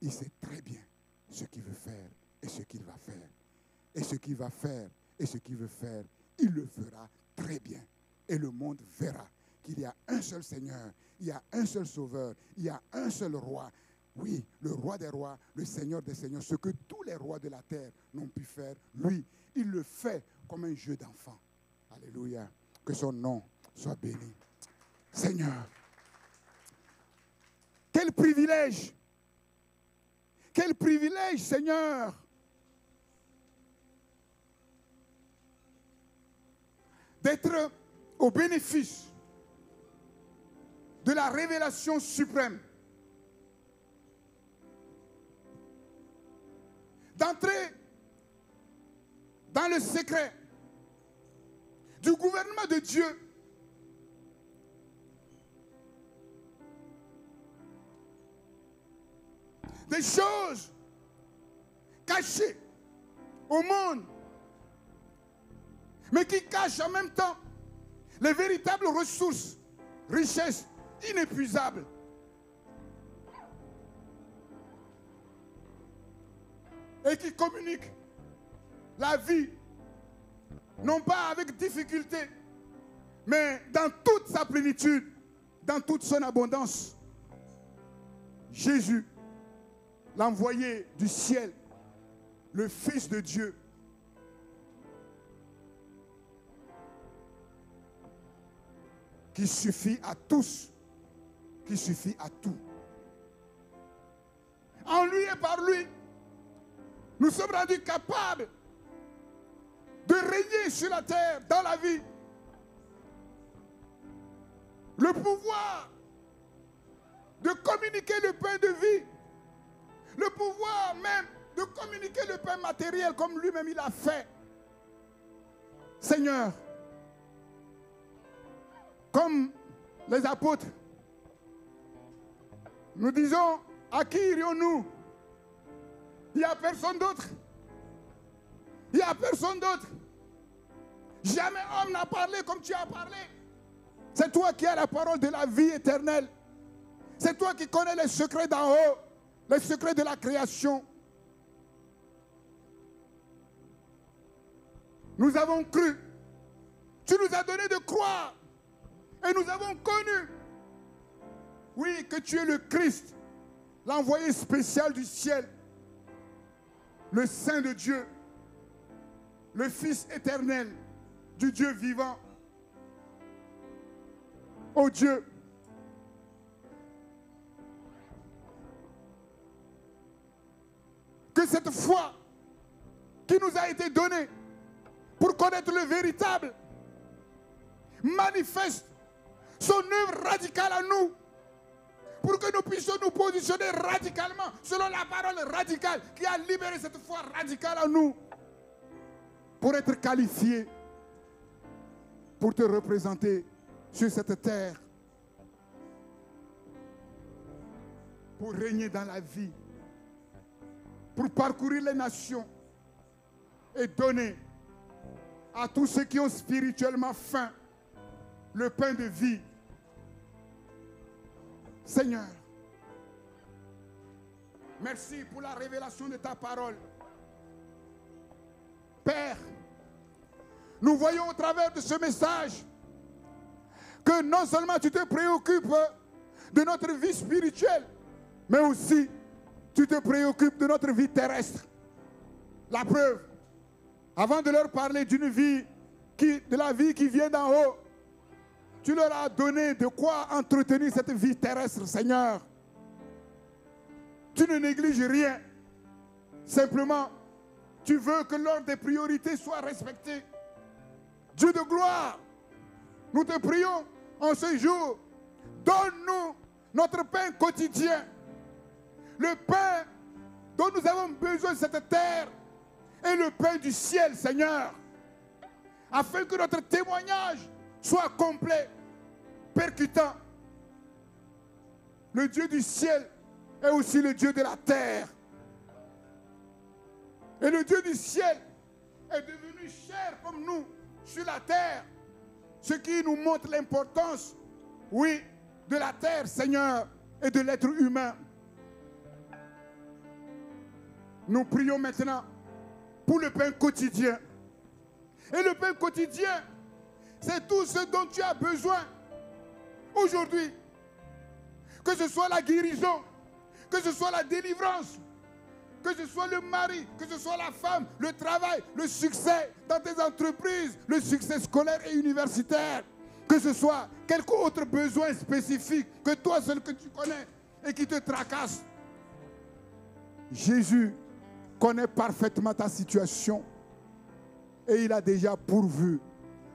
il sait très bien ce qu'il veut faire et ce qu'il va faire. Et ce qu'il va faire et ce qu'il veut faire, il le fera très bien. Et le monde verra qu'il y a un seul Seigneur, il y a un seul Sauveur, il y a un seul Roi. Oui, le Roi des rois, le Seigneur des seigneurs, ce que tous les rois de la terre n'ont pu faire, lui, il le fait comme un jeu d'enfant. Alléluia. Que son nom soit béni. Seigneur, quel privilège, Seigneur, d'être au bénéfice de la révélation suprême, d'entrer dans le secret du gouvernement de Dieu, des choses cachées au monde, mais qui cachent en même temps les véritables ressources, richesses inépuisables. Et qui communiquent la vie, non pas avec difficulté, mais dans toute sa plénitude, dans toute son abondance. Jésus, l'envoyé du ciel, le Fils de Dieu, qui suffit à tous, qui suffit à tout. En lui et par lui, nous sommes rendus capables de régner sur la terre, dans la vie. Le pouvoir de communiquer le pain de vie. Le pouvoir même de communiquer le pain matériel comme lui-même il a fait. Seigneur, comme les apôtres, nous disons, à qui irions-nous? Il n'y a personne d'autre. Il n'y a personne d'autre. Jamais homme n'a parlé comme tu as parlé. C'est toi qui as la parole de la vie éternelle. C'est toi qui connais les secrets d'en haut, les secrets de la création. Nous avons cru. Tu nous as donné de croire. Et nous avons connu. Oui, que tu es le Christ, l'envoyé spécial du ciel, le Saint de Dieu, le Fils éternel du Dieu vivant. Oh Dieu, que cette foi qui nous a été donnée pour connaître le véritable manifeste son œuvre radicale à nous, pour que nous puissions nous positionner radicalement selon la parole radicale qui a libéré cette foi radicale en nous, pour être qualifiés pour te représenter sur cette terre, pour régner dans la vie, pour parcourir les nations et donner à tous ceux qui ont spirituellement faim le pain de vie. Seigneur, merci pour la révélation de ta parole. Père, nous voyons au travers de ce message que non seulement tu te préoccupes de notre vie spirituelle, mais aussi tu te préoccupes de notre vie terrestre. La preuve, avant de leur parler d'une vie, de la vie qui vient d'en haut, tu leur as donné de quoi entretenir cette vie terrestre, Seigneur. Tu ne négliges rien. Simplement, tu veux que l'ordre des priorités soit respecté. Dieu de gloire, nous te prions en ce jour, donne-nous notre pain quotidien. Le pain dont nous avons besoin de cette terre est le pain du ciel, Seigneur, afin que notre témoignage soit complet, percutant. Le Dieu du ciel est aussi le Dieu de la terre. Et le Dieu du ciel est devenu chair comme nous sur la terre, ce qui nous montre l'importance, oui, de la terre, Seigneur, et de l'être humain. Nous prions maintenant pour le pain quotidien. Et le pain quotidien, c'est tout ce dont tu as besoin aujourd'hui. Que ce soit la guérison, que ce soit la délivrance, que ce soit le mari, que ce soit la femme, le travail, le succès dans tes entreprises, le succès scolaire et universitaire, que ce soit quelque autre besoin spécifique que toi seul que tu connais et qui te tracasse. Jésus connaît parfaitement ta situation et il a déjà pourvu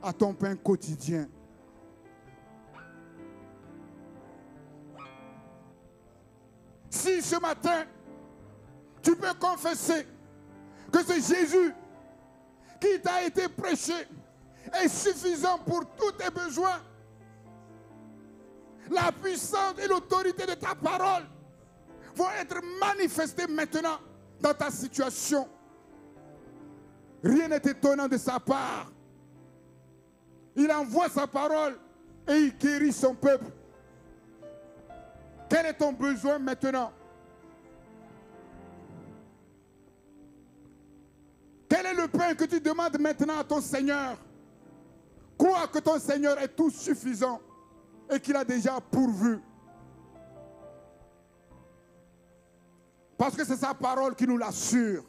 à ton pain quotidien. Si ce matin, tu peux confesser que ce Jésus qui t'a été prêché est suffisant pour tous tes besoins, la puissance et l'autorité de ta parole vont être manifestées maintenant dans ta situation. Rien n'est étonnant de sa part. Il envoie sa parole et il guérit son peuple. Quel est ton besoin maintenant? Quel est le pain que tu demandes maintenant à ton Seigneur? Crois que ton Seigneur est tout suffisant et qu'il a déjà pourvu. Parce que c'est sa parole qui nous l'assure.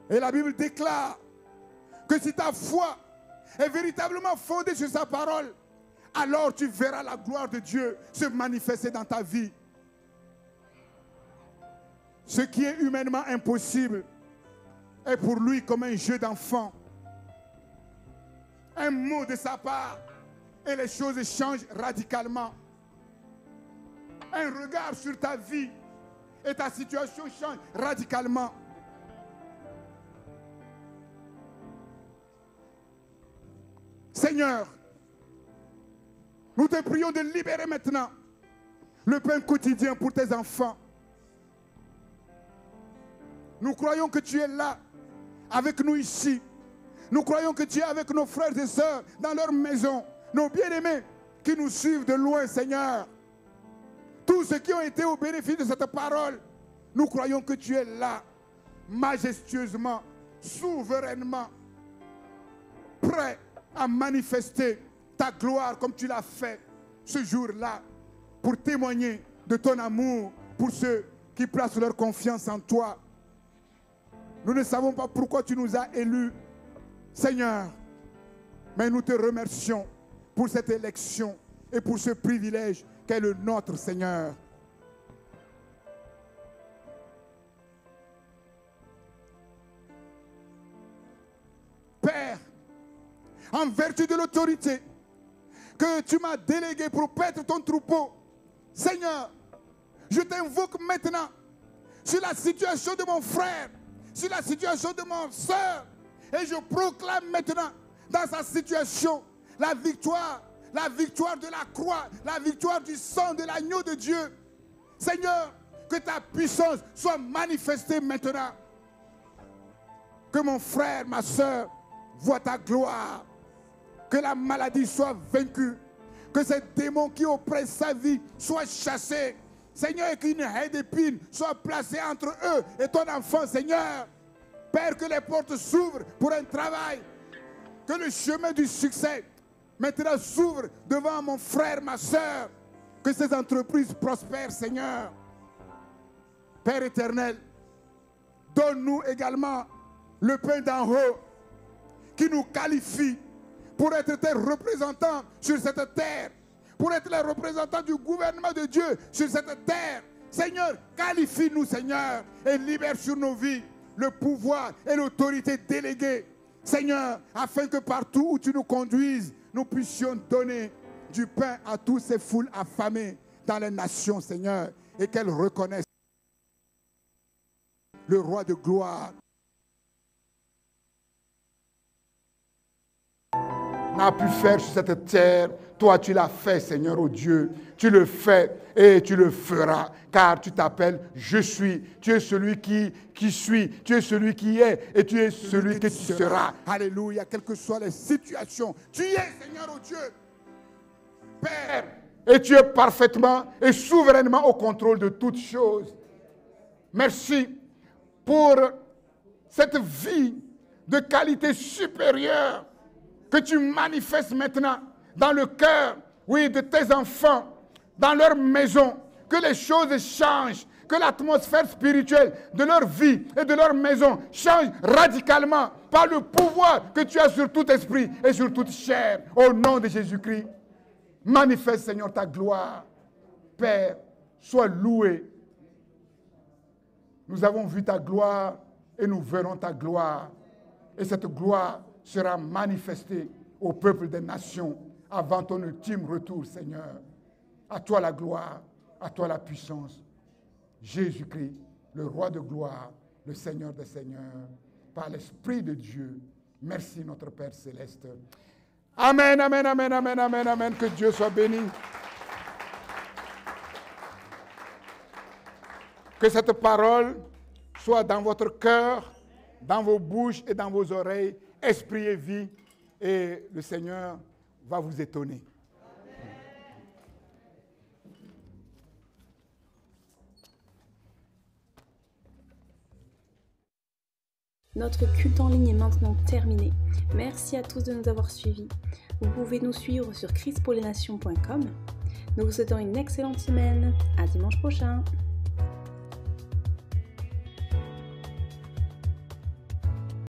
Et la Bible déclare que si ta foi est véritablement fondée sur sa parole, alors tu verras la gloire de Dieu se manifester dans ta vie. Ce qui est humainement impossible est pour lui comme un jeu d'enfant. Un mot de sa part et les choses changent radicalement. Un regard sur ta vie et ta situation change radicalement. Seigneur, nous te prions de libérer maintenant le pain quotidien pour tes enfants. Nous croyons que tu es là, avec nous ici. Nous croyons que tu es avec nos frères et sœurs dans leur maison, nos bien-aimés qui nous suivent de loin, Seigneur. Tous ceux qui ont été au bénéfice de cette parole, nous croyons que tu es là, majestueusement, souverainement, prêt à manifester ta gloire comme tu l'as fait ce jour-là pour témoigner de ton amour pour ceux qui placent leur confiance en toi. Nous ne savons pas pourquoi tu nous as élus, Seigneur, mais nous te remercions pour cette élection et pour ce privilège qu'est le nôtre, Seigneur. Père, en vertu de l'autorité que tu m'as déléguée pour paître ton troupeau, Seigneur, je t'invoque maintenant sur la situation de mon frère, sur la situation de mon soeur, et je proclame maintenant dans sa situation la victoire de la croix, la victoire du sang de l'agneau de Dieu. Seigneur, que ta puissance soit manifestée maintenant. Que mon frère, ma soeur, voient ta gloire. Que la maladie soit vaincue. Que ces démons qui oppressent sa vie soient chassés. Seigneur, et qu'une haie d'épines soit placée entre eux et ton enfant, Seigneur. Père, que les portes s'ouvrent pour un travail. Que le chemin du succès maintenant s'ouvre devant mon frère, ma soeur. Que ces entreprises prospèrent, Seigneur. Père éternel, donne-nous également le pain d'en haut qui nous qualifie pour être tes représentants sur cette terre, pour être les représentants du gouvernement de Dieu sur cette terre. Seigneur, qualifie-nous, Seigneur, et libère sur nos vies le pouvoir et l'autorité déléguée. Seigneur, afin que partout où tu nous conduises, nous puissions donner du pain à toutes ces foules affamées dans les nations, Seigneur, et qu'elles reconnaissent le roi de gloire. N'a pu faire sur cette terre, toi tu l'as fait, Seigneur, oh Dieu. Tu le fais et tu le feras, car tu t'appelles Je suis. Tu es celui qui suis, tu es celui qui est et tu es celui que tu seras. Alléluia, quelles que soient les situations, tu es, Seigneur, oh Dieu, Père, et tu es parfaitement et souverainement au contrôle de toutes choses. Merci pour cette vie de qualité supérieure que tu manifestes maintenant dans le cœur, oui, de tes enfants, dans leur maison, que les choses changent, que l'atmosphère spirituelle de leur vie et de leur maison change radicalement par le pouvoir que tu as sur tout esprit et sur toute chair. Au nom de Jésus-Christ, manifeste, Seigneur, ta gloire. Père, sois loué. Nous avons vu ta gloire et nous verrons ta gloire. Et cette gloire sera manifestée au peuple des nations avant ton ultime retour, Seigneur. À toi la gloire, à toi la puissance. Jésus-Christ, le roi de gloire, le Seigneur des seigneurs, par l'Esprit de Dieu. Merci notre Père céleste. Amen, amen, amen, amen, amen, amen. Que Dieu soit béni. Que cette parole soit dans votre cœur, dans vos bouches et dans vos oreilles, esprit et vie, et le Seigneur va vous étonner. Notre culte en ligne est maintenant terminé. Merci à tous de nous avoir suivis. Vous pouvez nous suivre sur christpourlesnations.com. Nous vous souhaitons une excellente semaine. À dimanche prochain.